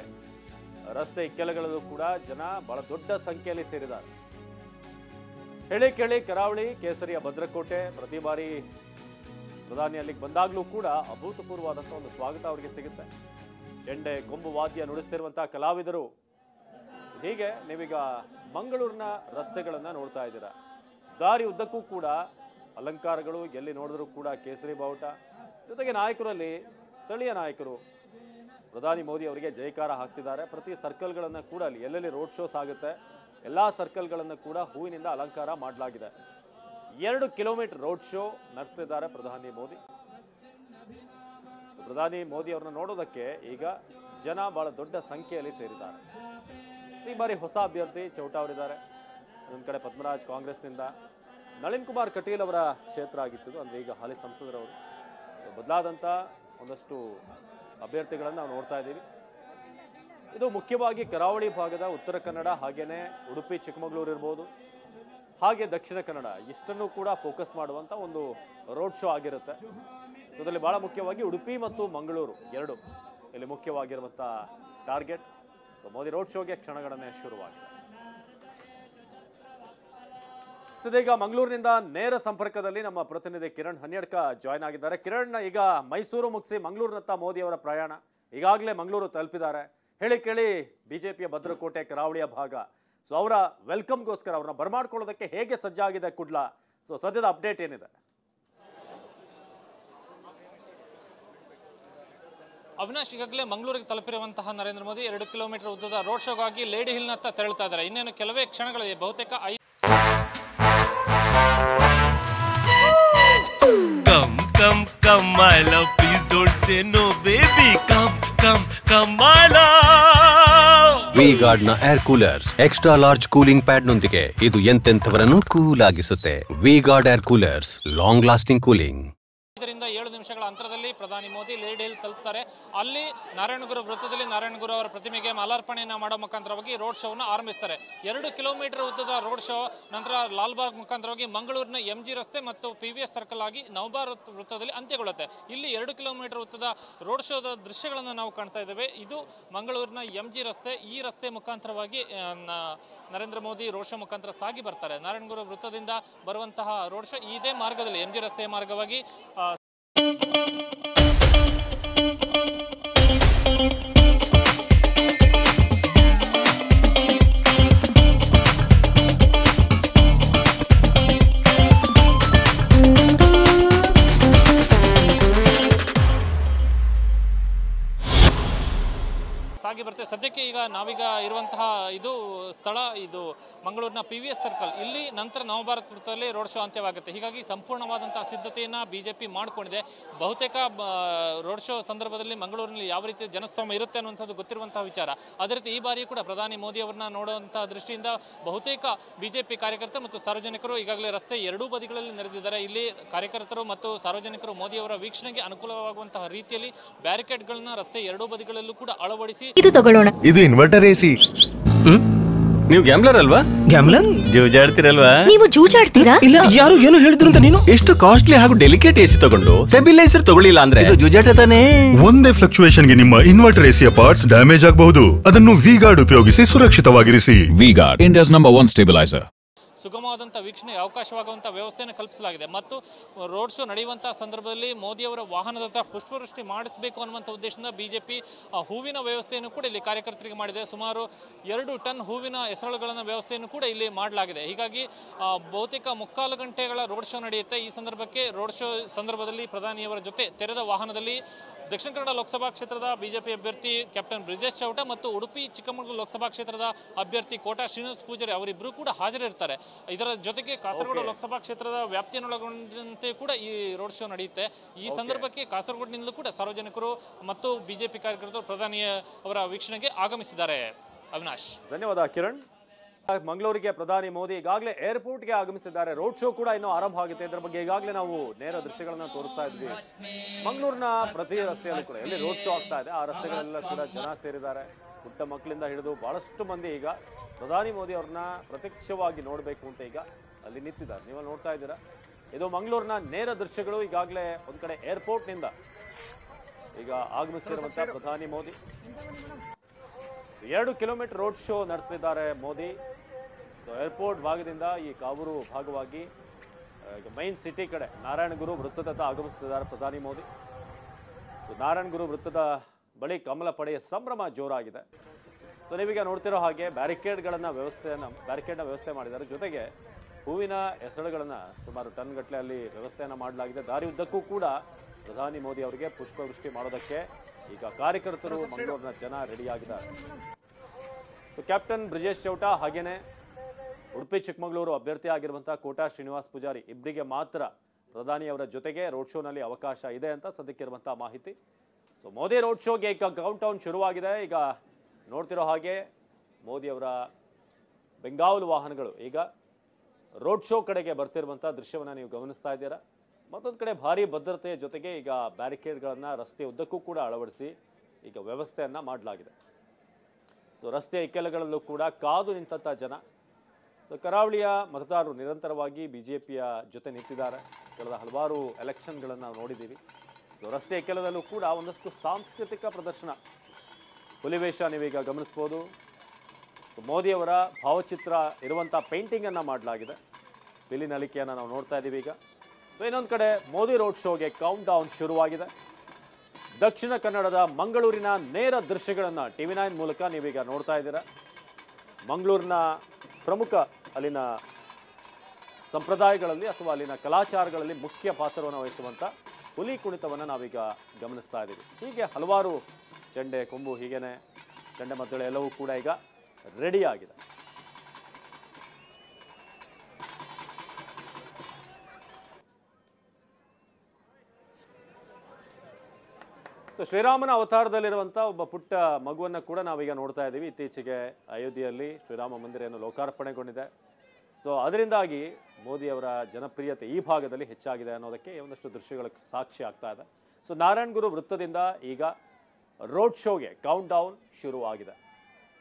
ರಸ್ತೆ ಇಕ್ಕೆಲಗಳಲ್ಲೂ ಕೂಡ ಜನ ಬಹಳ ದೊಡ್ಡ ಸಂಖ್ಯೆಯಲ್ಲಿ ಸೇರಿದ್ದಾರೆ. ಹೇಳಿ ಕೇಳಿ ಕರಾವಳಿ ಕೇಸರಿಯ ಭದ್ರಕೋಟೆ. ಪ್ರತಿ ಬಾರಿ ಪ್ರಧಾನಿ ಅಲ್ಲಿಗೆ ಬಂದಾಗಲೂ ಕೂಡ ಅಭೂತಪೂರ್ವವಾದಂತಹ ಒಂದು ಸ್ವಾಗತ ಅವರಿಗೆ ಸಿಗುತ್ತೆ. ಚೆಂಡೆ ಕೊಂಬು ವಾದ್ಯ ನುಡಿಸ್ತಿರುವಂತಹ ಕಲಾವಿದರು. ಹೀಗೆ ನೀವೀಗ ಮಂಗಳೂರಿನ ರಸ್ತೆಗಳನ್ನ ನೋಡ್ತಾ ಇದ್ದೀರಾ. ದಾರಿ ಉದ್ದಕ್ಕೂ ಕೂಡ ಅಲಂಕಾರಗಳು, ಎಲ್ಲಿ ನೋಡಿದ್ರು ಕೂಡ ಕೇಸರಿ ಬಾವುಟ. ಜೊತೆಗೆ ನಾಯಕರಲ್ಲಿ ಸ್ಥಳೀಯ ನಾಯಕರು ಪ್ರಧಾನಿ ಮೋದಿ ಅವರಿಗೆ ಜಯಕಾರ ಹಾಕ್ತಿದ್ದಾರೆ. ಪ್ರತಿ ಸರ್ಕಲ್ಗಳನ್ನು ಕೂಡ ಅಲ್ಲಿ ಎಲ್ಲೆಲ್ಲಿ ರೋಡ್ ಶೋಸ್ ಆಗುತ್ತೆ ಎಲ್ಲ ಸರ್ಕಲ್ಗಳನ್ನು ಕೂಡ ಹೂವಿನಿಂದ ಅಲಂಕಾರ ಮಾಡಲಾಗಿದೆ. 2 ಕಿಲೋಮೀಟರ್ ರೋಡ್ ಶೋ ನಡೆಸ್ತಿದ್ದಾರೆ ಪ್ರಧಾನಿ ಮೋದಿ. ಪ್ರಧಾನಿ ಮೋದಿ ಅವ್ರನ್ನ ನೋಡೋದಕ್ಕೆ ಈಗ ಜನ ಬಹಳ ದೊಡ್ಡ ಸಂಖ್ಯೆಯಲ್ಲಿ ಸೇರಿದ್ದಾರೆ. ಈ ಬಾರಿ ಹೊಸ ಅಭ್ಯರ್ಥಿ ಚೌಟ ಅವರಿದ್ದಾರೆ. ಒಂದು ಕಡೆ ಪದ್ಮರಾಜ್ ಕಾಂಗ್ರೆಸ್ನಿಂದ, ನಳಿನ್ ಕುಮಾರ್ ಕಟೀಲ್ ಅವರ ಕ್ಷೇತ್ರ ಆಗಿತ್ತು, ಅಂದರೆ ಈಗ ಹಾಲಿ ಸಂಸದರವರು. ಬದಲಾದಂಥ ಒಂದಷ್ಟು ಅಭ್ಯರ್ಥಿಗಳನ್ನು ನಾವು ನೋಡ್ತಾ ಇದ್ದೀವಿ. ಇದು ಮುಖ್ಯವಾಗಿ ಕರಾವಳಿ ಭಾಗದ ಉತ್ತರ ಕನ್ನಡ, ಹಾಗೇನೆ ಉಡುಪಿ ಚಿಕ್ಕಮಗಳೂರು ಇರ್ಬೋದು, ಹಾಗೆ ದಕ್ಷಿಣ ಕನ್ನಡ, ಇಷ್ಟನ್ನು ಕೂಡ ಫೋಕಸ್ ಮಾಡುವಂಥ ಒಂದು ರೋಡ್ ಶೋ ಆಗಿರುತ್ತೆ. ಇದರಲ್ಲಿ ಬಹಳ ಮುಖ್ಯವಾಗಿ ಉಡುಪಿ ಮತ್ತು ಮಂಗಳೂರು ಎರಡು ಇಲ್ಲಿ ಮುಖ್ಯವಾಗಿರುವಂಥ ಟಾರ್ಗೆಟ್. ಸೊ ಮೋದಿ ರೋಡ್ ಶೋಗೆ ಕ್ಷಣಗಣನೆ ಶುರುವಾಗಿದೆ. ಇದೀಗ ಮಂಗಳೂರಿನಿಂದ ನೇರ ಸಂಪರ್ಕದಲ್ಲಿ ನಮ್ಮ ಪ್ರತಿನಿಧಿ ಕಿರಣ್ ಹನ್ಯಡ್ಕ ಜಾಯ್ನ್ ಆಗಿದ್ದಾರೆ. ಕಿರಣ್, ಈಗ ಮೈಸೂರು ಮುಗಿಸಿ ಮಂಗಳೂರಿನತ್ತ ಮೋದಿ ಅವರ ಪ್ರಯಾಣ, ಈಗಾಗಲೇ ಮಂಗಳೂರು ತಲುಪಿದ್ದಾರೆ. ಹೇಳಿ ಕೇಳಿ ಬಿಜೆಪಿಯ ಭದ್ರಕೋಟೆ ಕರಾವಳಿಯ ಭಾಗ. ಸೊ ಅವರ ವೆಲ್ಕಮ್ಗೋಸ್ಕರ ಅವ್ರನ್ನ ಬರಮಾಡ್ಕೊಳ್ಳೋದಕ್ಕೆ ಹೇಗೆ ಸಜ್ಜಾಗಿದೆ ಕುಡ್ಲಾ? ಸೊ ಸದ್ಯದ ಅಪ್ಡೇಟ್ ಏನಿದೆ? ಅವಿನಾಶ್, ಈಗಾಗಲೇ ಮಂಗಳೂರಿಗೆ ತಲುಪಿರುವಂತಹ ನರೇಂದ್ರ ಮೋದಿ 2 ಕಿಲೋಮೀಟರ್ ಉದ್ದದ ರೋಡ್ ಶೋಗಾಗಿ ಲೇಡಿ ಹಿಲ್ನತ್ತ ತೆರಳುತ್ತಾ ಇದ್ದಾರೆ. ಇನ್ನೇನು ಕೆಲವೇ ಕ್ಷಣಗಳಲ್ಲಿ ಬಹುತೇಕ Come, come, my love, please don't say no, baby. Come, my love. V Guard ನ air coolers extra large cooling pad ನೊಂದಿಗೆ ಇದು ಎಂತೆಂಥವರನ್ನು ಕೂಲ್ ಆಗಿಸುತ್ತೆ. V Guard air coolers, long lasting cooling. 7 ನಿಮಿಷಗಳ ಅಂತರದಲ್ಲಿ ಪ್ರಧಾನಿ ಮೋದಿ ಲೇಡಿ ಹಿಲ್ ತಲುಪ್ತಾರೆ. ಅಲ್ಲಿ ನಾರಾಯಣಗುರು ವೃತ್ತದಲ್ಲಿ ನಾರಾಯಣಗುರು ಅವರ ಪ್ರತಿಮೆಗೆ ಮಾಲಾರ್ಪಣೆಯನ್ನು ಮಾಡೋ ಮುಖಾಂತರವಾಗಿ ರೋಡ್ ಶೋವನ್ನು ಆರಂಭಿಸ್ತಾರೆ. 2 ಕಿಲೋಮೀಟರ್ ಉದ್ದದ ರೋಡ್ ಶೋ ನಂತರ ಲಾಲ್ಬಾಗ್ ಮುಖಾಂತರವಾಗಿ ಮಂಗಳೂರಿನ MG ರಸ್ತೆ ಮತ್ತು PVS ಸರ್ಕಲ್ ಆಗಿ ನವಭಾರತ್ ವೃತ್ತದಲ್ಲಿ ಅಂತ್ಯಗೊಳ್ಳುತ್ತೆ. ಇಲ್ಲಿ 2 ಕಿಲೋಮೀಟರ್ ಉದ್ದದ ರೋಡ್ ಶೋದ ದೃಶ್ಯಗಳನ್ನು ನಾವು ಕಾಣ್ತಾ ಇದ್ದೇವೆ. ಇದು ಮಂಗಳೂರಿನ MG ರಸ್ತೆ. ಈ ರಸ್ತೆ ಮುಖಾಂತರವಾಗಿ ನರೇಂದ್ರ ಮೋದಿ ರೋಡ್ ಶೋ ಮುಖಾಂತರ ಸಾಗಿ ಬರ್ತಾರೆ. ನಾರಾಯಣಗುರು ವೃತ್ತದಿಂದ ಬರುವಂತಹ ರೋಡ್ ಶೋ ಇದೇ ಮಾರ್ಗದಲ್ಲಿ MG ರಸ್ತೆಯ ಮಾರ್ಗವಾಗಿ ಸಾಗಿ ಬರ್ತದೆ. ಸದ್ಯಕ್ಕೆ ಈಗ ನಾವೀಗ ಇರುವಂತಹ ಇದು ಸ್ಥಳ, ಇದು ಮಂಗಳೂರಿನ PVS ಸರ್ಕಲ್. ಇಲ್ಲಿ ನಂತರ ನವಭಾರತ್ ವೃತ್ತದಲ್ಲಿ ರೋಡ್ ಶೋ ಅಂತ್ಯವಾಗುತ್ತೆ. ಹೀಗಾಗಿ ಸಂಪೂರ್ಣವಾದಂತಹ ಸಿದ್ಧತೆಯನ್ನು ಬಿಜೆಪಿ ಮಾಡಿಕೊಂಡಿದೆ. ಬಹುತೇಕ ರೋಡ್ ಶೋ ಸಂದರ್ಭದಲ್ಲಿ ಮಂಗಳೂರಿನಲ್ಲಿ ಯಾವ ರೀತಿ ಜನಸ್ತೋಮ ಇರುತ್ತೆ ಅನ್ನುವಂಥದ್ದು ಗೊತ್ತಿರುವಂತಹ ವಿಚಾರ. ಅದೇ ರೀತಿ ಈ ಬಾರಿ ಕೂಡ ಪ್ರಧಾನಿ ಮೋದಿ ಅವರನ್ನ ನೋಡುವಂತಹ ದೃಷ್ಟಿಯಿಂದ ಬಹುತೇಕ ಬಿಜೆಪಿ ಕಾರ್ಯಕರ್ತರು ಮತ್ತು ಸಾರ್ವಜನಿಕರು ಈಗಾಗಲೇ ರಸ್ತೆ ಎರಡೂ ಬದಿಗಳಲ್ಲಿ ನೆರೆದಿದ್ದಾರೆ. ಇಲ್ಲಿ ಕಾರ್ಯಕರ್ತರು ಮತ್ತು ಸಾರ್ವಜನಿಕರು ಮೋದಿ ಅವರ ವೀಕ್ಷಣೆಗೆ ಅನುಕೂಲವಾಗುವಂತಹ ರೀತಿಯಲ್ಲಿ ಬ್ಯಾರಿಕೇಡ್ಗಳನ್ನ ರಸ್ತೆ ಎರಡೂ ಬದಿಗಳಲ್ಲೂ ಕೂಡ ಅಳವಡಿಸಿ ಇದು ತಗೊಳ್ಳೋಣ. ಇದು ಇನ್ವರ್ಟರ್ AC. ನೀವು ಗ್ಯಾಮ್ಲರ್ ಅಲ್ವಾ? ಗ್ಯಾಮ್ಲರ್ ಜೂಜಾಡ್ತಿರಲ್ವಾ? ನೀವು ಜೂಜಾಡ್ತೀರಾ? ಇಲ್ಲ, ಯಾರು ಏನು ಹೇಳಿದ್ರು ಅಂತ ನೀನು ಎಷ್ಟು ಕಾಸ್ಟ್ಲಿ ಹಾಗೂ ಡೆಲಿಕೇಟ್ AC ತಗೊಂಡು ಸ್ಟೆಬಿಲೈಸರ್ ತಗೊಳ್ಳಿಲ್ಲ ಅಂದ್ರೆ ಇದು ಜೂಜಾಟ ತಾನೇ. ಒಂದೇ ಫ್ಲಕ್ಚುಯೇಷನ್ ಗೆ ನಿಮ್ಮ ಇನ್ವರ್ಟರ್ AC ಪಾರ್ಟ್ಸ್ ಡ್ಯಾಮೇಜ್ ಆಗಬಹುದು. ಅದನ್ನು ವಿ-ಗಾರ್ಡ್ ಉಪಯೋಗಿಸಿ ಸುರಕ್ಷಿತವಾಗಿರಿಸಿ. V Guard, India's number 1 stabiliser. ಸುಗಮವಾದಂಥ ವೀಕ್ಷಣೆಗೆ ಅವಕಾಶವಾಗುವಂಥ ವ್ಯವಸ್ಥೆಯನ್ನು ಕಲ್ಪಿಸಲಾಗಿದೆ. ಮತ್ತು ರೋಡ್ ಶೋ ನಡೆಯುವಂಥ ಸಂದರ್ಭದಲ್ಲಿ ಮೋದಿಯವರ ವಾಹನದತ್ತ ಪುಷ್ಪವೃಷ್ಟಿ ಮಾಡಿಸಬೇಕು ಅನ್ನುವಂಥ ಉದ್ದೇಶದಿಂದ ಬಿಜೆಪಿ ಹೂವಿನ ವ್ಯವಸ್ಥೆಯನ್ನು ಕೂಡ ಇಲ್ಲಿ ಕಾರ್ಯಕರ್ತರಿಗೆ ಮಾಡಿದೆ. ಸುಮಾರು 2 ಟನ್ ಹೂವಿನ ಹೆಸರುಗಳನ್ನು ವ್ಯವಸ್ಥೆಯನ್ನು ಕೂಡ ಇಲ್ಲಿ ಮಾಡಲಾಗಿದೆ. ಹೀಗಾಗಿ ಬಹುತೇಕ 3/4 ಗಂಟೆಗಳ ರೋಡ್ ಶೋ ನಡೆಯುತ್ತೆ. ಈ ಸಂದರ್ಭಕ್ಕೆ ರೋಡ್ ಶೋ ಸಂದರ್ಭದಲ್ಲಿ ಪ್ರಧಾನಿಯವರ ಜೊತೆ ತೆರೆದ ವಾಹನದಲ್ಲಿ ದಕ್ಷಿಣ ಕನ್ನಡ ಲೋಕಸಭಾ ಕ್ಷೇತ್ರದ ಬಿಜೆಪಿ ಅಭ್ಯರ್ಥಿ ಕ್ಯಾಪ್ಟನ್ ಬ್ರಿಜೇಶ್ ಚೌಟ ಮತ್ತು ಉಡುಪಿ ಚಿಕ್ಕಮಗಳೂರು ಲೋಕಸಭಾ ಕ್ಷೇತ್ರದ ಅಭ್ಯರ್ಥಿ ಕೋಟಾ ಶ್ರೀನಿವಾಸ್ ಪೂಜಾರಿ ಅವರಿಬ್ಬರು ಕೂಡ ಹಾಜರಿರ್ತಾರೆ. ಇದರ ಜೊತೆಗೆ ಕಾಸರಗೋಡು ಲೋಕಸಭಾ ಕ್ಷೇತ್ರದ ವ್ಯಾಪ್ತಿಯನ್ನೊಳಗೊಂಡಂತೆ ಕೂಡ ಈ ರೋಡ್ ಶೋ ನಡೆಯುತ್ತೆ. ಈ ಸಂದರ್ಭಕ್ಕೆ ಕಾಸರಗೋಡಿನಿಂದಲೂ ಕೂಡ ಸಾರ್ವಜನಿಕರು ಮತ್ತು ಬಿಜೆಪಿ ಕಾರ್ಯಕರ್ತರು ಪ್ರಧಾನಿ ಅವರ ವೀಕ್ಷಣೆಗೆ ಆಗಮಿಸಿದ್ದಾರೆ. ಅವಿನಾಶ್, ಧನ್ಯವಾದ ಕಿರಣ್. ಮಂಗಳೂರಿಗೆ ಪ್ರಧಾನಿ ಮೋದಿ ಈಗಾಗಲೇ ಏರ್ಪೋರ್ಟ್ಗೆ ಆಗಮಿಸಿದ್ದಾರೆ. ರೋಡ್ ಶೋ ಕೂಡ ಇನ್ನೂ ಆರಂಭ ಆಗುತ್ತೆ. ಇದರ ಬಗ್ಗೆ ಈಗಾಗಲೇ ನಾವು ನೇರ ದೃಶ್ಯಗಳನ್ನ ತೋರಿಸ್ತಾ ಇದ್ವಿ. ಮಂಗಳೂರಿನ ಪ್ರತಿ ರಸ್ತೆಯಲ್ಲೂ ಕೂಡ ಎಲ್ಲಿ ರೋಡ್ ಶೋ ಆಗ್ತಾ ಇದೆ ಆ ರಸ್ತೆಗಳೆಲ್ಲ ಕೂಡ ಜನ ಸೇರಿದ್ದಾರೆ. ಪುಟ್ಟ ಮಕ್ಕಳಿಂದ ಹಿಡಿದು ಭಾಳಷ್ಟು ಮಂದಿ ಈಗ ಪ್ರಧಾನಿ ಮೋದಿ ಅವ್ರನ್ನ ಪ್ರತ್ಯಕ್ಷವಾಗಿ ನೋಡಬೇಕು ಅಂತ ಈಗ ಅಲ್ಲಿ ನಿಂತಿದ್ದಾರೆ. ನೀವು ನೋಡ್ತಾ ಇದ್ದೀರಾ, ಇದು ಮಂಗಳೂರಿನ ನೇರ ದೃಶ್ಯಗಳು. ಈಗಾಗಲೇ ಒಂದು ಕಡೆ ಏರ್ಪೋರ್ಟ್ನಿಂದ ಈಗ ಆಗಮಿಸ್ತಿರುವಂಥ ಪ್ರಧಾನಿ ಮೋದಿ 2 ಕಿಲೋಮೀಟರ್ ರೋಡ್ ಶೋ ನಡೆಸಲಿದ್ದಾರೆ ಮೋದಿ. ಸೊ ಏರ್ಪೋರ್ಟ್ ಭಾಗದಿಂದ ಈ ಕಾವೂರು ಭಾಗವಾಗಿ ಈಗ ಮೈನ್ ಸಿಟಿ ಕಡೆ ನಾರಾಯಣಗುರು ವೃತ್ತದತ್ತ ಆಗಮಿಸುತ್ತಿದ್ದಾರೆ ಪ್ರಧಾನಿ ಮೋದಿ. ಸೊ ನಾರಾಯಣಗುರು ವೃತ್ತದ ಬಳಿ ಕಮಲ ಪಡೆಯ ಸಂಭ್ರಮ ಜೋರಾಗಿದೆ. ಸೊ ನೀವೀಗ ನೋಡ್ತಿರೋ ಹಾಗೆ ಬ್ಯಾರಿಕೇಡ್ನ ವ್ಯವಸ್ಥೆ ಮಾಡಿದ್ದಾರೆ. ಜೊತೆಗೆ ಹೂವಿನ ಎಸಳುಗಳನ್ನು ಸುಮಾರು ಟನ್ ಗಟ್ಟಲೆ ಅಲ್ಲಿ ವ್ಯವಸ್ಥೆಯನ್ನು ಮಾಡಲಾಗಿದೆ. ದಾರಿ ಉದ್ದಕ್ಕೂ ಕೂಡ ಪ್ರಧಾನಿ ಮೋದಿ ಅವರಿಗೆ ಪುಷ್ಪವೃಷ್ಟಿ ಮಾಡೋದಕ್ಕೆ ಈಗ ಕಾರ್ಯಕರ್ತರು ಮಂಗಳೂರಿನ ಜನ ರೆಡಿಯಾಗಿದ್ದಾರೆ. ಸೊ ಕ್ಯಾಪ್ಟನ್ ಬ್ರಿಜೇಶ್ ಚೌಟ ಹಾಗೇನೆ ಉಡುಪಿ ಚಿಕ್ಕಮಗಳೂರು ಅಭ್ಯರ್ಥಿ ಆಗಿರುವಂಥ ಕೋಟಾ ಶ್ರೀನಿವಾಸ್ ಪೂಜಾರಿ ಇಬ್ಬರಿಗೆ ಮಾತ್ರ ಪ್ರಧಾನಿಯವರ ಜೊತೆಗೆ ರೋಡ್ ಶೋನಲ್ಲಿ ಅವಕಾಶ ಇದೆ ಅಂತ ಸದ್ಯಕ್ಕಿರುವಂಥ ಮಾಹಿತಿ. ಸೊ ಮೋದಿ ರೋಡ್ ಶೋಗೆ ಈಗ ಕೌಂಟ್ ಡೌನ್ ಶುರುವಾಗಿದೆ. ಈಗ ನೋಡ್ತಿರೋ ಹಾಗೆ ಮೋದಿಯವರ ಬೆಂಗಾವಲು ವಾಹನಗಳು ಈಗ ರೋಡ್ ಶೋ ಕಡೆಗೆ ಬರ್ತಿರುವಂಥ ದೃಶ್ಯವನ್ನು ನೀವು ಗಮನಿಸ್ತಾ ಇದ್ದೀರಾ. ಮತ್ತೊಂದು ಕಡೆ ಭಾರೀ ಭದ್ರತೆಯ ಜೊತೆಗೆ ಈಗ ಬ್ಯಾರಿಕೇಡ್ಗಳನ್ನು ರಸ್ತೆ ಉದ್ದಕ್ಕೂ ಕೂಡ ಅಳವಡಿಸಿ ಈಗ ವ್ಯವಸ್ಥೆಯನ್ನು ಮಾಡಲಾಗಿದೆ. ಸೊ ರಸ್ತೆಯ ಇಕ್ಕೆಲಗಳಲ್ಲೂ ಕೂಡ ಕಾದು ನಿಂತಹ ಜನ. ಸೊ ಕರಾವಳಿಯ ಮತದಾರರು ನಿರಂತರವಾಗಿ BJPಯ ಜೊತೆ ನಿಂತಿದ್ದಾರೆ. ಕಳೆದ ಹಲವಾರು ಎಲೆಕ್ಷನ್ಗಳನ್ನು ನಾವು ನೋಡಿದ್ದೀವಿ. ಸೊ ರಸ್ತೆ ಇಕ್ಕೆಲದಲ್ಲೂ ಕೂಡ ಒಂದಷ್ಟು ಸಾಂಸ್ಕೃತಿಕ ಪ್ರದರ್ಶನ, ಹುಲಿವೇಷ ನೀವೀಗ ಗಮನಿಸ್ಬೋದು. ಮೋದಿಯವರ ಭಾವಚಿತ್ರ ಇರುವಂಥ ಪೇಂಟಿಂಗನ್ನು ಮಾಡಲಾಗಿದೆ. ಬಿಲಿ ನಲಿಕೆಯನ್ನು ನಾವು ನೋಡ್ತಾ ಇದ್ದೀವಿ ಈಗ. ಸೊ ಇನ್ನೊಂದು ಕಡೆ ಮೋದಿ ರೋಡ್ ಶೋಗೆ ಕೌಂಟ್ ಡೌನ್ ಶುರುವಾಗಿದೆ. ದಕ್ಷಿಣ ಕನ್ನಡದ ಮಂಗಳೂರಿನ ನೇರ ದೃಶ್ಯಗಳನ್ನು TV9 ಮೂಲಕ ನೀವೀಗ ನೋಡ್ತಾ ಇದ್ದೀರಾ. ಮಂಗಳೂರಿನ ಪ್ರಮುಖ ಅಲ್ಲಿನ ಸಂಪ್ರದಾಯಗಳಲ್ಲಿ ಅಥವಾ ಅಲ್ಲಿನ ಕಲಾಚಾರಗಳಲ್ಲಿ ಮುಖ್ಯ ಪಾತ್ರವನ್ನು ವಹಿಸುವಂಥ ಹುಲಿ ಕುಣಿತವನ್ನು ನಾವೀಗ ಗಮನಿಸ್ತಾ ಇದ್ದೀವಿ. ಹೀಗೆ ಹಲವಾರು ಚೆಂಡೆ ಕೊಂಬು ಹೀಗೇನೆ ಚೆಂಡೆ ಮದ್ದಳೆ ಎಲ್ಲವೂ ಕೂಡ ಈಗ ರೆಡಿಯಾಗಿದೆ. ಸೊ ಶ್ರೀರಾಮನ ಅವತಾರದಲ್ಲಿರುವಂಥ ಒಬ್ಬ ಪುಟ್ಟ ಮಗುವನ್ನು ಕೂಡ ನಾವೀಗ ನೋಡ್ತಾ ಇದ್ದೀವಿ. ಇತ್ತೀಚೆಗೆ ಅಯೋಧ್ಯೆಯಲ್ಲಿ ಶ್ರೀರಾಮ ಮಂದಿರ ಏನು ಲೋಕಾರ್ಪಣೆಗೊಂಡಿದೆ. ಸೊ ಅದರಿಂದಾಗಿ ಮೋದಿಯವರ ಜನಪ್ರಿಯತೆ ಈ ಭಾಗದಲ್ಲಿ ಹೆಚ್ಚಾಗಿದೆ ಅನ್ನೋದಕ್ಕೆ ಒಂದಷ್ಟು ದೃಶ್ಯಗಳ ಸಾಕ್ಷಿ ಆಗ್ತಾ ಇದೆ. ಸೊ ನಾರಾಯಣಗುರು ವೃತ್ತದಿಂದ ಈಗ ರೋಡ್ ಶೋಗೆ ಕೌಂಟ್ ಡೌನ್ ಶುರುವಾಗಿದೆ.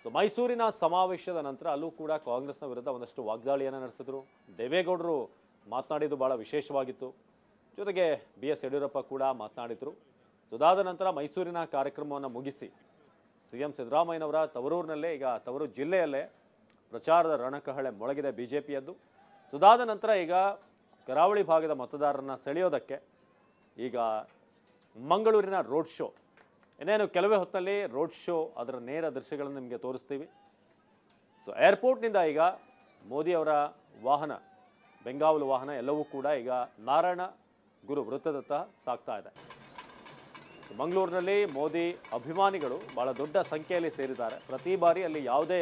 ಸೊ ಮೈಸೂರಿನ ಸಮಾವೇಶದ ನಂತರ ಅಲ್ಲೂ ಕೂಡ ಕಾಂಗ್ರೆಸ್ನ ವಿರುದ್ಧ ಒಂದಷ್ಟು ವಾಗ್ದಾಳಿಯನ್ನು ನಡೆಸಿದ್ರು. ದೇವೇಗೌಡರು ಮಾತನಾಡಿದ್ದು ಭಾಳ ವಿಶೇಷವಾಗಿತ್ತು. ಜೊತೆಗೆ BS ಯಡಿಯೂರಪ್ಪ ಕೂಡ ಮಾತನಾಡಿದರು. ಅದಾದ ನಂತರ ಮೈಸೂರಿನ ಕಾರ್ಯಕ್ರಮವನ್ನು ಮುಗಿಸಿ CM ಸಿದ್ದರಾಮಯ್ಯನವರ ತವರೂರಿನಲ್ಲೇ ಈಗ ತವರು ಜಿಲ್ಲೆಯಲ್ಲೇ ಪ್ರಚಾರದ ರಣಕಹಳೆ ಮೊಳಗಿದೆ BJPಯದ್ದು. ಅದಾದ ನಂತರ ಈಗ ಕರಾವಳಿ ಭಾಗದ ಮತದಾರರನ್ನು ಸೆಳೆಯೋದಕ್ಕೆ ಈಗ ಮಂಗಳೂರಿನ ರೋಡ್ ಶೋ, ಇನ್ನೇನು ಕೆಲವೇ ಹೊತ್ತಲ್ಲಿ ರೋಡ್ ಶೋ ಅದರ ನೇರ ದೃಶ್ಯಗಳನ್ನು ನಿಮಗೆ ತೋರಿಸ್ತೀವಿ. ಸೊ ಏರ್ಪೋರ್ಟ್ನಿಂದ ಈಗ ಮೋದಿಯವರ ವಾಹನ, ಬೆಂಗಾವಲು ವಾಹನ ಎಲ್ಲವೂ ಕೂಡ ಈಗ ನಾರಾಯಣ ಗುರು ವೃತ್ತದತ್ತ ಸಾಗ್ತಾ ಇದೆ. ಮಂಗಳೂರಿನಲ್ಲಿ ಮೋದಿ ಅಭಿಮಾನಿಗಳು ಭಾಳ ದೊಡ್ಡ ಸಂಖ್ಯೆಯಲ್ಲಿ ಸೇರಿದ್ದಾರೆ. ಪ್ರತಿ ಬಾರಿ ಅಲ್ಲಿ ಯಾವುದೇ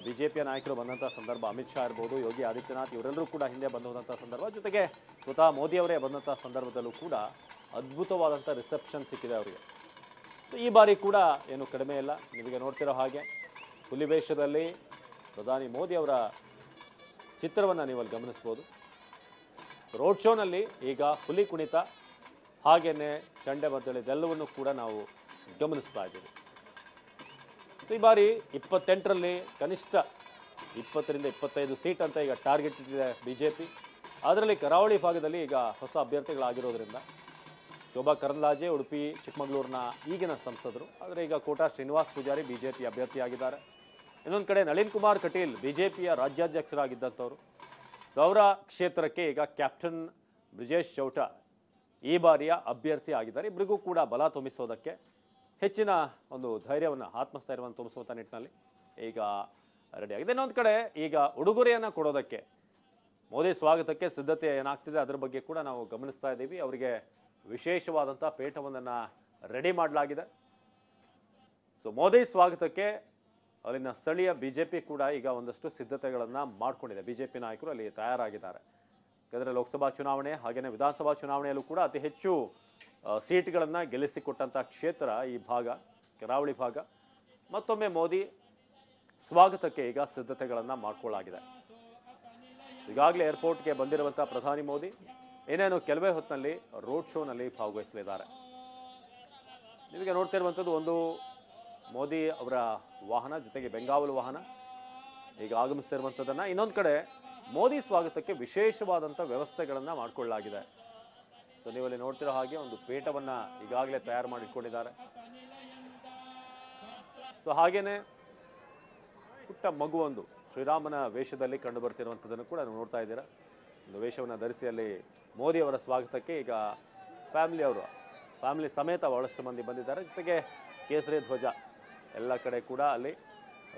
BJPಯ ನಾಯಕರು ಬಂದಂಥ ಸಂದರ್ಭ, ಅಮಿತ್ ಶಾ ಇರ್ಬೋದು, ಯೋಗಿ ಆದಿತ್ಯನಾಥ್ ಇವರೆಲ್ಲರೂ ಕೂಡ ಹಿಂದೆ ಬಂದಂಥ ಸಂದರ್ಭ, ಜೊತೆಗೆ ಸ್ವತಃ ಮೋದಿಯವರೇ ಬಂದಂಥ ಸಂದರ್ಭದಲ್ಲೂ ಕೂಡ ಅದ್ಭುತವಾದಂಥ ರಿಸೆಪ್ಷನ್ ಸಿಕ್ಕಿದೆ ಅವರಿಗೆ. ಈ ಬಾರಿ ಕೂಡ ಏನು ಕಡಿಮೆ ಇಲ್ಲ. ನಿಮಗೆ ನೋಡ್ತಿರೋ ಹಾಗೆ ಹುಲಿವೇಷದಲ್ಲಿ ಪ್ರಧಾನಿ ಮೋದಿಯವರ ಚಿತ್ರವನ್ನು ನೀವಲ್ಲಿ ಗಮನಿಸ್ಬೋದು. ರೋಡ್ ಶೋನಲ್ಲಿ ಈಗ ಹುಲಿ ಕುಣಿತ ಹಾಗೆಯೇ ಚಂಡೆ ಮದ್ದಳೆ ಇದೆಲ್ಲವನ್ನು ಕೂಡ ನಾವು ಗಮನಿಸ್ತಾ ಇದ್ದೀವಿ. ಈ ಬಾರಿ 28ರಲ್ಲಿ ಕನಿಷ್ಠ 20ರಿಂದ 25 ಸೀಟ್ ಅಂತ ಈಗ ಟಾರ್ಗೆಟ್ ಇಟ್ಟಿದೆ BJP. ಅದರಲ್ಲಿ ಕರಾವಳಿ ಭಾಗದಲ್ಲಿ ಈಗ ಹೊಸ ಅಭ್ಯರ್ಥಿಗಳಾಗಿರೋದ್ರಿಂದ ಶೋಭಾ ಕರಂದ್ಲಾಜೆ ಉಡುಪಿ ಚಿಕ್ಕಮಗಳೂರಿನ ಈಗಿನ ಸಂಸದರು, ಆದರೆ ಈಗ ಕೋಟಾ ಶ್ರೀನಿವಾಸ್ ಪೂಜಾರಿ BJP ಅಭ್ಯರ್ಥಿಯಾಗಿದ್ದಾರೆ. ಇನ್ನೊಂದು ಕಡೆ ನಳಿನ್ ಕುಮಾರ್ ಕಟೀಲ್ BJPಯ ರಾಜ್ಯಾಧ್ಯಕ್ಷರಾಗಿದ್ದಂಥವರು. ಅವರ ಕ್ಷೇತ್ರಕ್ಕೆ ಈಗ ಕ್ಯಾಪ್ಟನ್ ಬ್ರಿಜೇಶ್ ಚೌಟ ಈ ಬಾರಿಯ ಅಭ್ಯರ್ಥಿ ಆಗಿದ್ದಾರೆ. ಇಬ್ಬರಿಗೂ ಕೂಡ ಬಲ ತುಂಬಿಸೋದಕ್ಕೆ ಹೆಚ್ಚಿನ ಒಂದು ಧೈರ್ಯವನ್ನು, ಆತ್ಮಸ್ಥೈರ್ಯವನ್ನು ತುಂಬಿಸುವಂಥ ನಿಟ್ಟಿನಲ್ಲಿ ಈಗ ರೆಡಿಯಾಗಿದೆ. ಇನ್ನೊಂದು ಕಡೆ ಈಗ ಉಡುಗೊರೆಯನ್ನು ಕೊಡೋದಕ್ಕೆ ಮೋದಿ ಸ್ವಾಗತಕ್ಕೆ ಸಿದ್ಧತೆ ಏನಾಗ್ತಿದೆ ಅದರ ಬಗ್ಗೆ ಕೂಡ ನಾವು ಗಮನಿಸ್ತಾ ಇದ್ದೀವಿ. ಅವರಿಗೆ ವಿಶೇಷವಾದಂಥ ಪೇಟವೊಂದನ್ನು ರೆಡಿ ಮಾಡಲಾಗಿದೆ. ಸೊ ಮೋದಿ ಸ್ವಾಗತಕ್ಕೆ ಅಲ್ಲಿನ ಸ್ಥಳೀಯ BJP ಕೂಡ ಈಗ ಒಂದಷ್ಟು ಸಿದ್ಧತೆಗಳನ್ನು ಮಾಡಿಕೊಂಡಿದೆ. BJP ನಾಯಕರು ಅಲ್ಲಿ ತಯಾರಾಗಿದ್ದಾರೆ. ಯಾಕಂದರೆ ಲೋಕಸಭಾ ಚುನಾವಣೆ ಹಾಗೆಯೇ ವಿಧಾನಸಭಾ ಚುನಾವಣೆಯಲ್ಲೂ ಕೂಡ ಅತಿ ಹೆಚ್ಚು ಸೀಟ್ಗಳನ್ನು ಗೆಲ್ಲಿಸಿಕೊಟ್ಟಂಥ ಕ್ಷೇತ್ರ ಈ ಭಾಗ, ಕರಾವಳಿ ಭಾಗ. ಮತ್ತೊಮ್ಮೆ ಮೋದಿ ಸ್ವಾಗತಕ್ಕೆ ಈಗ ಸಿದ್ಧತೆಗಳನ್ನು ಮಾಡಿಕೊಳ್ಳಲಾಗಿದೆ. ಈಗಾಗಲೇ ಏರ್ಪೋರ್ಟ್ಗೆ ಬಂದಿರುವಂಥ ಪ್ರಧಾನಿ ಮೋದಿ ಏನೇನು ಕೆಲವೇ ಹೊತ್ತಿನಲ್ಲಿ ರೋಡ್ ಶೋನಲ್ಲಿ ಭಾಗವಹಿಸಲಿದ್ದಾರೆ. ನಿಮಗೆ ನೋಡ್ತಿರುವಂಥದ್ದು ಒಂದು ಮೋದಿ ಅವರ ವಾಹನ ಜೊತೆಗೆ ಬೆಂಗಾವಲು ವಾಹನ ಈಗ ಆಗಮಿಸ್ತಿರುವಂಥದ್ದನ್ನು. ಇನ್ನೊಂದು ಕಡೆ ಮೋದಿ ಸ್ವಾಗತಕ್ಕೆ ವಿಶೇಷವಾದಂಥ ವ್ಯವಸ್ಥೆಗಳನ್ನು ಮಾಡಿಕೊಳ್ಳಲಾಗಿದೆ. ಸೊ ನೀವಲ್ಲಿ ನೋಡ್ತಿರೋ ಹಾಗೆ ಒಂದು ಪೇಟವನ್ನು ಈಗಾಗಲೇ ತಯಾರು ಮಾಡಿಟ್ಕೊಂಡಿದ್ದಾರೆ. ಸೊ ಹಾಗೇನೆ ಪುಟ್ಟ ಮಗುವೊಂದು ಶ್ರೀರಾಮನ ವೇಷದಲ್ಲಿ ಕಂಡು ಬರ್ತಿರುವಂಥದ್ದನ್ನು ಕೂಡ ನೀವು ನೋಡ್ತಾ ಇದ್ದೀರಾ. ಒಂದು ವೇಷವನ್ನು ಧರಿಸಿ ಅಲ್ಲಿ ಮೋದಿ ಅವರ ಸ್ವಾಗತಕ್ಕೆ ಈಗ ಫ್ಯಾಮಿಲಿ ಸಮೇತ ಬಹಳಷ್ಟು ಮಂದಿ ಬಂದಿದ್ದಾರೆ. ಜೊತೆಗೆ ಕೇಸರಿ ಧ್ವಜ ಎಲ್ಲ ಕಡೆ ಕೂಡ ಅಲ್ಲಿ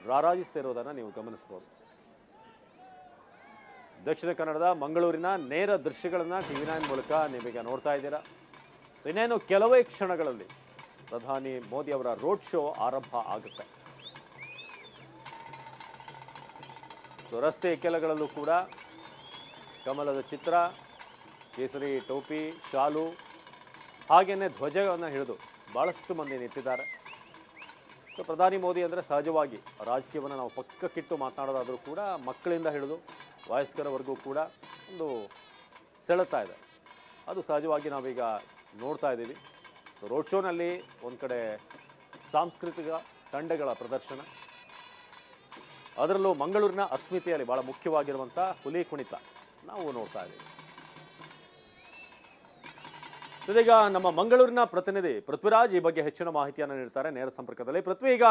ರಾರಾಜಿಸ್ತಿರೋದನ್ನು ನೀವು ಗಮನಿಸ್ಬೋದು. ದಕ್ಷಿಣ ಕನ್ನಡದ ಮಂಗಳೂರಿನ ನೇರ ದೃಶ್ಯಗಳನ್ನು TV9 ಮೂಲಕ ನೀವೀಗ ನೋಡ್ತಾ ಇದ್ದೀರಾ. ಇನ್ನೇನು ಕೆಲವೇ ಕ್ಷಣಗಳಲ್ಲಿ ಪ್ರಧಾನಿ ಮೋದಿ ಅವರ ರೋಡ್ ಶೋ ಆರಂಭ ಆಗುತ್ತೆ. ಸೊ ರಸ್ತೆ ಇಕ್ಕೆಲಗಳಲ್ಲೂ ಕೂಡ ಕಮಲದ ಚಿತ್ರ, ಕೇಸರಿ ಟೋಪಿ, ಶಾಲು ಹಾಗೆಯೇ ಧ್ವಜವನ್ನು ಹಿಡಿದು ಭಾಳಷ್ಟು ಮಂದಿ ನಿಂತಿದ್ದಾರೆ. ಸೊ ಪ್ರಧಾನಿ ಮೋದಿ ಅಂದರೆ ಸಹಜವಾಗಿ ರಾಜಕೀಯವನ್ನು ನಾವು ಪಕ್ಕಕ್ಕಿಟ್ಟು ಮಾತನಾಡೋದಾದರೂ ಕೂಡ ಮಕ್ಕಳಿಂದ ಹಿಡಿದು ವಯಸ್ಕರವರೆಗೂ ಕೂಡ ಒಂದು ಸೆಳೆತಾ ಇದೆ. ಅದು ಸಹಜವಾಗಿ ನಾವೀಗ ನೋಡ್ತಾ ಇದ್ದೀವಿ. ರೋಡ್ ಶೋನಲ್ಲಿ ಒಂದು ಕಡೆ ಸಾಂಸ್ಕೃತಿಕ ತಂಡಗಳ ಪ್ರದರ್ಶನ, ಅದರಲ್ಲೂ ಮಂಗಳೂರಿನ ಅಸ್ಮಿತೆಯಲ್ಲಿ ಭಾಳ ಮುಖ್ಯವಾಗಿರುವಂಥ ಹುಲಿ ಕುಣಿತ ನಾವು ನೋಡ್ತಾ ಇದ್ದೀವಿ. ಇದೀಗ ನಮ್ಮ ಮಂಗಳೂರಿನ ಪ್ರತಿನಿಧಿ ಪೃಥ್ವಿರಾಜ್ ಈ ಬಗ್ಗೆ ಹೆಚ್ಚಿನ ಮಾಹಿತಿಯನ್ನು ನೀಡ್ತಾರೆ ನೇರ ಸಂಪರ್ಕದಲ್ಲಿ. ಪೃಥ್ವಿ, ಈಗ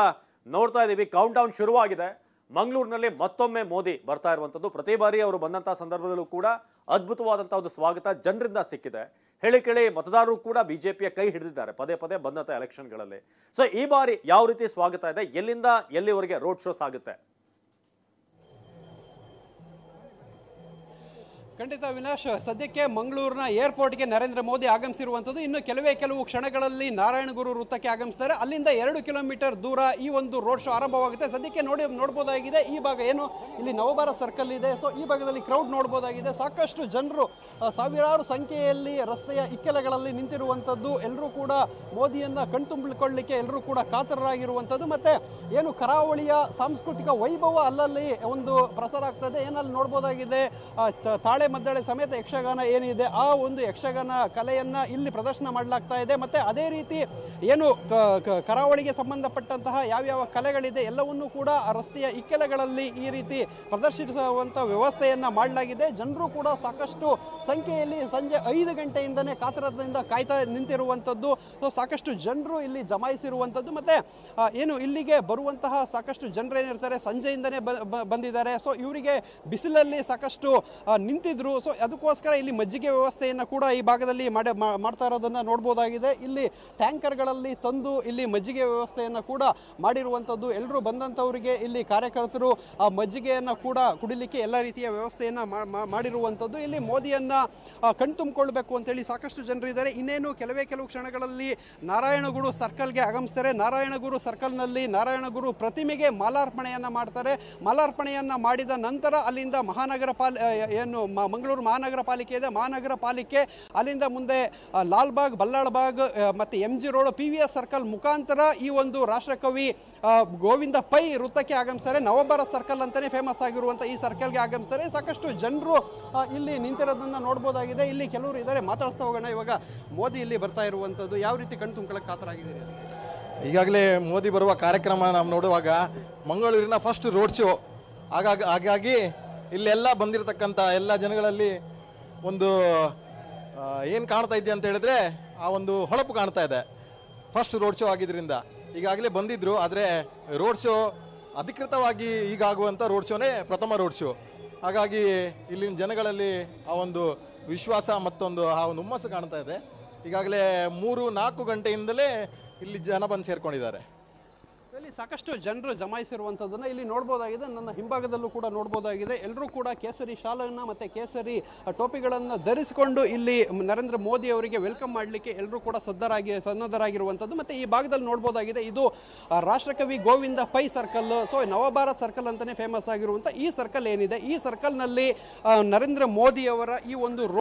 ನೋಡ್ತಾ ಇದ್ದೀವಿ ಕೌಂಟ್ ಡೌನ್ ಶುರುವಾಗಿದೆ. ಮಂಗಳೂರಿನಲ್ಲಿ ಮತ್ತೊಮ್ಮೆ ಮೋದಿ ಬರ್ತಾ ಇರುವಂಥದ್ದು. ಪ್ರತಿ ಬಾರಿ ಅವರು ಬಂದಂಥ ಸಂದರ್ಭದಲ್ಲೂ ಕೂಡ ಅದ್ಭುತವಾದಂಥ ಒಂದು ಸ್ವಾಗತ ಜನರಿಂದ ಸಿಕ್ಕಿದೆ. ಹೇಳಿ ಕೇಳಿ ಮತದಾರರು ಕೂಡ ಬಿಜೆಪಿಯ ಕೈ ಹಿಡಿದಿದ್ದಾರೆ ಪದೇ ಪದೇ ಬಂದಂಥ ಎಲೆಕ್ಷನ್ಗಳಲ್ಲಿ. ಸೊ ಈ ಬಾರಿ ಯಾವ ರೀತಿ ಸ್ವಾಗತ ಇದೆ, ಎಲ್ಲಿಂದ ಎಲ್ಲಿವರೆಗೆ ರೋಡ್ ಶೋ ಸಾಗುತ್ತೆ? ಖಂಡಿತ ವಿನಾಶ್, ಸದ್ಯಕ್ಕೆ ಮಂಗಳೂರಿನ ಏರ್ಪೋರ್ಟ್ಗೆ ನರೇಂದ್ರ ಮೋದಿ ಆಗಮಿಸಿರುವಂಥದ್ದು. ಇನ್ನು ಕೆಲವು ಕ್ಷಣಗಳಲ್ಲಿ ನಾರಾಯಣಗುರು ವೃತ್ತಕ್ಕೆ ಆಗಮಿಸ್ತಾರೆ. ಅಲ್ಲಿಂದ 2 ಕಿಲೋಮೀಟರ್ ದೂರ ಈ ಒಂದು ರೋಡ್ ಶೋ ಆರಂಭವಾಗುತ್ತೆ. ಸದ್ಯಕ್ಕೆ ನೋಡ್ಬೋದಾಗಿದೆ ಈ ಭಾಗ ಏನು ಇಲ್ಲಿ ನವಭಾರತ್ ಸರ್ಕಲ್ ಇದೆ. ಸೊ ಈ ಭಾಗದಲ್ಲಿ ಕ್ರೌಡ್ ನೋಡ್ಬೋದಾಗಿದೆ. ಸಾಕಷ್ಟು ಜನರು ಸಾವಿರಾರು ಸಂಖ್ಯೆಯಲ್ಲಿ ರಸ್ತೆಯ ಇಕ್ಕೆಲಗಳಲ್ಲಿ ನಿಂತಿರುವಂಥದ್ದು. ಎಲ್ಲರೂ ಕೂಡ ಮೋದಿಯನ್ನ ಕಣ್ತುಂಬಿಕೊಳ್ಳಿಕ್ಕೆ ಎಲ್ಲರೂ ಕೂಡ ಕಾತರರಾಗಿರುವಂಥದ್ದು. ಮತ್ತೆ ಏನು ಕರಾವಳಿಯ ಸಾಂಸ್ಕೃತಿಕ ವೈಭವ ಅಲ್ಲಲ್ಲಿ ಒಂದು ಪ್ರಸಾರ ಆಗ್ತದೆ. ಏನಲ್ಲಿ ನೋಡ್ಬೋದಾಗಿದೆ ತಾಳೆ ಮದ್ದಳೆ ಸಮೇತ ಯಕ್ಷಗಾನ ಏನಿದೆ ಆ ಒಂದು ಯಕ್ಷಗಾನ ಕಲೆಯನ್ನ ಇಲ್ಲಿ ಪ್ರದರ್ಶನ ಮಾಡಲಾಗ್ತಾ ಇದೆ. ಮತ್ತೆ ಅದೇ ರೀತಿ ಏನು ಕರಾವಳಿಗೆ ಸಂಬಂಧಪಟ್ಟಂತಹ ಯಾವ್ಯಾವ ಕಲೆಗಳಿದೆ ಎಲ್ಲವನ್ನೂ ಕೂಡ ರಸ್ತೆಯ ಇಕ್ಕೆಲಗಳಲ್ಲಿ ಈ ರೀತಿ ಪ್ರದರ್ಶಿಸುವಂತ ವ್ಯವಸ್ಥೆಯನ್ನ ಮಾಡಲಾಗಿದೆ. ಜನರು ಕೂಡ ಸಾಕಷ್ಟು ಸಂಖ್ಯೆಯಲ್ಲಿ ಸಂಜೆ 5 ಗಂಟೆಯಿಂದನೇ ಕಾತರದಿಂದ ಕಾಯ್ತಾ ನಿಂತಿರುವಂಥದ್ದು. ಸಾಕಷ್ಟು ಜನರು ಇಲ್ಲಿ ಜಮಾಯಿಸಿರುವಂಥದ್ದು. ಮತ್ತೆ ಏನು ಇಲ್ಲಿಗೆ ಬರುವಂತಹ ಸಾಕಷ್ಟು ಜನರೇನಿರ್ತಾರೆ ಸಂಜೆಯಿಂದನೇ ಬಂದಿದ್ದಾರೆ. ಸೊ ಇವರಿಗೆ ಬಿಸಿಲಲ್ಲಿ ಸಾಕಷ್ಟು ನಿಂತಿದ್ರು. ಸೊ ಅದಕ್ಕೋಸ್ಕರ ಇಲ್ಲಿ ಮಜ್ಜಿಗೆ ವ್ಯವಸ್ಥೆಯನ್ನು ಕೂಡ ಈ ಭಾಗದಲ್ಲಿ ಮಾಡ್ತಾ ಇರೋದನ್ನ ನೋಡ್ಬೋದಾಗಿದೆ. ಇಲ್ಲಿ ಟ್ಯಾಂಕರ್ಗಳಲ್ಲಿ ತಂದು ಇಲ್ಲಿ ಮಜ್ಜಿಗೆ ವ್ಯವಸ್ಥೆಯನ್ನು ಕೂಡ ಮಾಡಿರುವಂಥದ್ದು. ಎಲ್ಲರೂ ಬಂದಂಥವರಿಗೆ ಇಲ್ಲಿ ಕಾರ್ಯಕರ್ತರು ಆ ಮಜ್ಜಿಗೆಯನ್ನು ಕೂಡ ಕುಡಿಲಿಕ್ಕೆ ಎಲ್ಲ ರೀತಿಯ ವ್ಯವಸ್ಥೆಯನ್ನು ಮಾಡಿರುವಂಥದ್ದು. ಇಲ್ಲಿ ಮೋದಿಯನ್ನ ಕಣ್ತುಂಬಿಕೊಳ್ಬೇಕು ಅಂತೇಳಿ ಸಾಕಷ್ಟು ಜನರಿದ್ದಾರೆ. ಇನ್ನೇನು ಕೆಲವು ಕ್ಷಣಗಳಲ್ಲಿ ನಾರಾಯಣಗುರು ಸರ್ಕಲ್ಗೆ ಆಗಮಿಸ್ತಾರೆ. ನಾರಾಯಣಗುರು ಸರ್ಕಲ್ನಲ್ಲಿ ನಾರಾಯಣಗುರು ಪ್ರತಿಮೆಗೆ ಮಾಲಾರ್ಪಣೆಯನ್ನು ಮಾಡ್ತಾರೆ. ಮಾಲಾರ್ಪಣೆಯನ್ನು ಮಾಡಿದ ನಂತರ ಅಲ್ಲಿಂದ ಏನು ಮಂಗಳೂರು ಮಹಾನಗರ ಪಾಲಿಕೆ ಇದೆ, ಮಹಾನಗರ ಪಾಲಿಕೆ ಅಲ್ಲಿಂದ ಮುಂದೆ ಲಾಲ್ಬಾಗ್, ಬಲ್ಲಾಳ್ಬಾಗ್ ಮತ್ತು MG ರೋಡ್, PVS ಸರ್ಕಲ್ ಮುಖಾಂತರ ಈ ಒಂದು ರಾಷ್ಟ್ರಕವಿ ಗೋವಿಂದ ಪೈ ವೃತ್ತಕ್ಕೆ ಆಗಮಿಸ್ತಾರೆ. ನವಭಾರತ್ ಸರ್ಕಲ್ ಅಂತಾನೆ ಫೇಮಸ್ ಆಗಿರುವಂಥ ಈ ಸರ್ಕಲ್ಗೆ ಆಗಮಿಸ್ತಾರೆ. ಸಾಕಷ್ಟು ಜನರು ಇಲ್ಲಿ ನಿಂತಿರೋದನ್ನ ನೋಡ್ಬೋದಾಗಿದೆ. ಇಲ್ಲಿ ಕೆಲವರು ಇದ್ದಾರೆ, ಮಾತಾಡ್ತಾ ಹೋಗೋಣ. ಇವಾಗ ಮೋದಿ ಇಲ್ಲಿ ಬರ್ತಾ ಇರುವಂಥದ್ದು ಯಾವ ರೀತಿ ಕಣ್ ತುಂಬಿಕೊಳ್ಳಕ್ಕೆ ಕಾತರಾಗಿದ್ದೀರಿ? ಈಗಾಗಲೇ ಮೋದಿ ಬರುವ ಕಾರ್ಯಕ್ರಮ ನಾವು ನೋಡುವಾಗ ಮಂಗಳೂರಿನ ಫಸ್ಟ್ ರೋಡ್ ಶೋ ಹಾಗಾಗಿ ಇಲ್ಲೆಲ್ಲ ಬಂದಿರತಕ್ಕಂಥ ಎಲ್ಲ ಜನಗಳಲ್ಲಿ ಒಂದು ಏನು ಕಾಣ್ತಾ ಇದೆ ಅಂತ ಹೇಳಿದ್ರೆ ಆ ಒಂದು ಹೊಳಪು ಕಾಣ್ತಾ ಇದೆ. ಫಸ್ಟ್ ರೋಡ್ ಶೋ ಆಗಿದ್ದರಿಂದ ಈಗಾಗಲೇ ಬಂದಿದ್ರು, ಆದರೆ ರೋಡ್ ಶೋ ಅಧಿಕೃತವಾಗಿ ಈಗ ಆಗುವಂಥ ರೋಡ್ ಶೋನೇ ಪ್ರಥಮ ರೋಡ್ ಶೋ. ಹಾಗಾಗಿ ಇಲ್ಲಿನ ಜನಗಳಲ್ಲಿ ಆ ಒಂದು ವಿಶ್ವಾಸ ಮತ್ತೊಂದು ಆ ಒಂದು ಹುಮ್ಮಸ್ಸು ಕಾಣ್ತಾ ಇದೆ. ಈಗಾಗಲೇ 3-4 ಗಂಟೆಯಿಂದಲೇ ಇಲ್ಲಿ ಜನ ಬಂದು ಸೇರ್ಕೊಂಡಿದ್ದಾರೆ. ಇಲ್ಲಿ ಸಾಕಷ್ಟು ಜನರು ಜಮಾಯಿಸಿರುವಂಥದ್ದನ್ನ ಇಲ್ಲಿ ನೋಡ್ಬೋದಾಗಿದೆ. ನನ್ನ ಹಿಂಭಾಗದಲ್ಲೂ ಕೂಡ ನೋಡ್ಬೋದಾಗಿದೆ. ಎಲ್ಲರೂ ಕೂಡ ಕೇಸರಿ ಶಾಲನ್ನು ಮತ್ತೆ ಕೇಸರಿ ಟೋಪಿಗಳನ್ನು ಧರಿಸಿಕೊಂಡು ಇಲ್ಲಿ ನರೇಂದ್ರ ಮೋದಿ ಅವರಿಗೆ ವೆಲ್ಕಮ್ ಮಾಡಲಿಕ್ಕೆ ಎಲ್ಲರೂ ಕೂಡ ಸನ್ನದ್ಧರಾಗಿರುವಂಥದ್ದು. ಮತ್ತೆ ಈ ಭಾಗದಲ್ಲಿ ನೋಡ್ಬೋದಾಗಿದೆ ಇದು ರಾಷ್ಟ್ರಕವಿ Govinda Pai circle. So Navabharat circle ಅಂತಾನೆ ಫೇಮಸ್ ಆಗಿರುವಂಥ ಈ ಸರ್ಕಲ್ ಏನಿದೆ, ಈ ಸರ್ಕಲ್ನಲ್ಲಿ ನರೇಂದ್ರ ಮೋದಿ ಅವರ ಈ ಒಂದು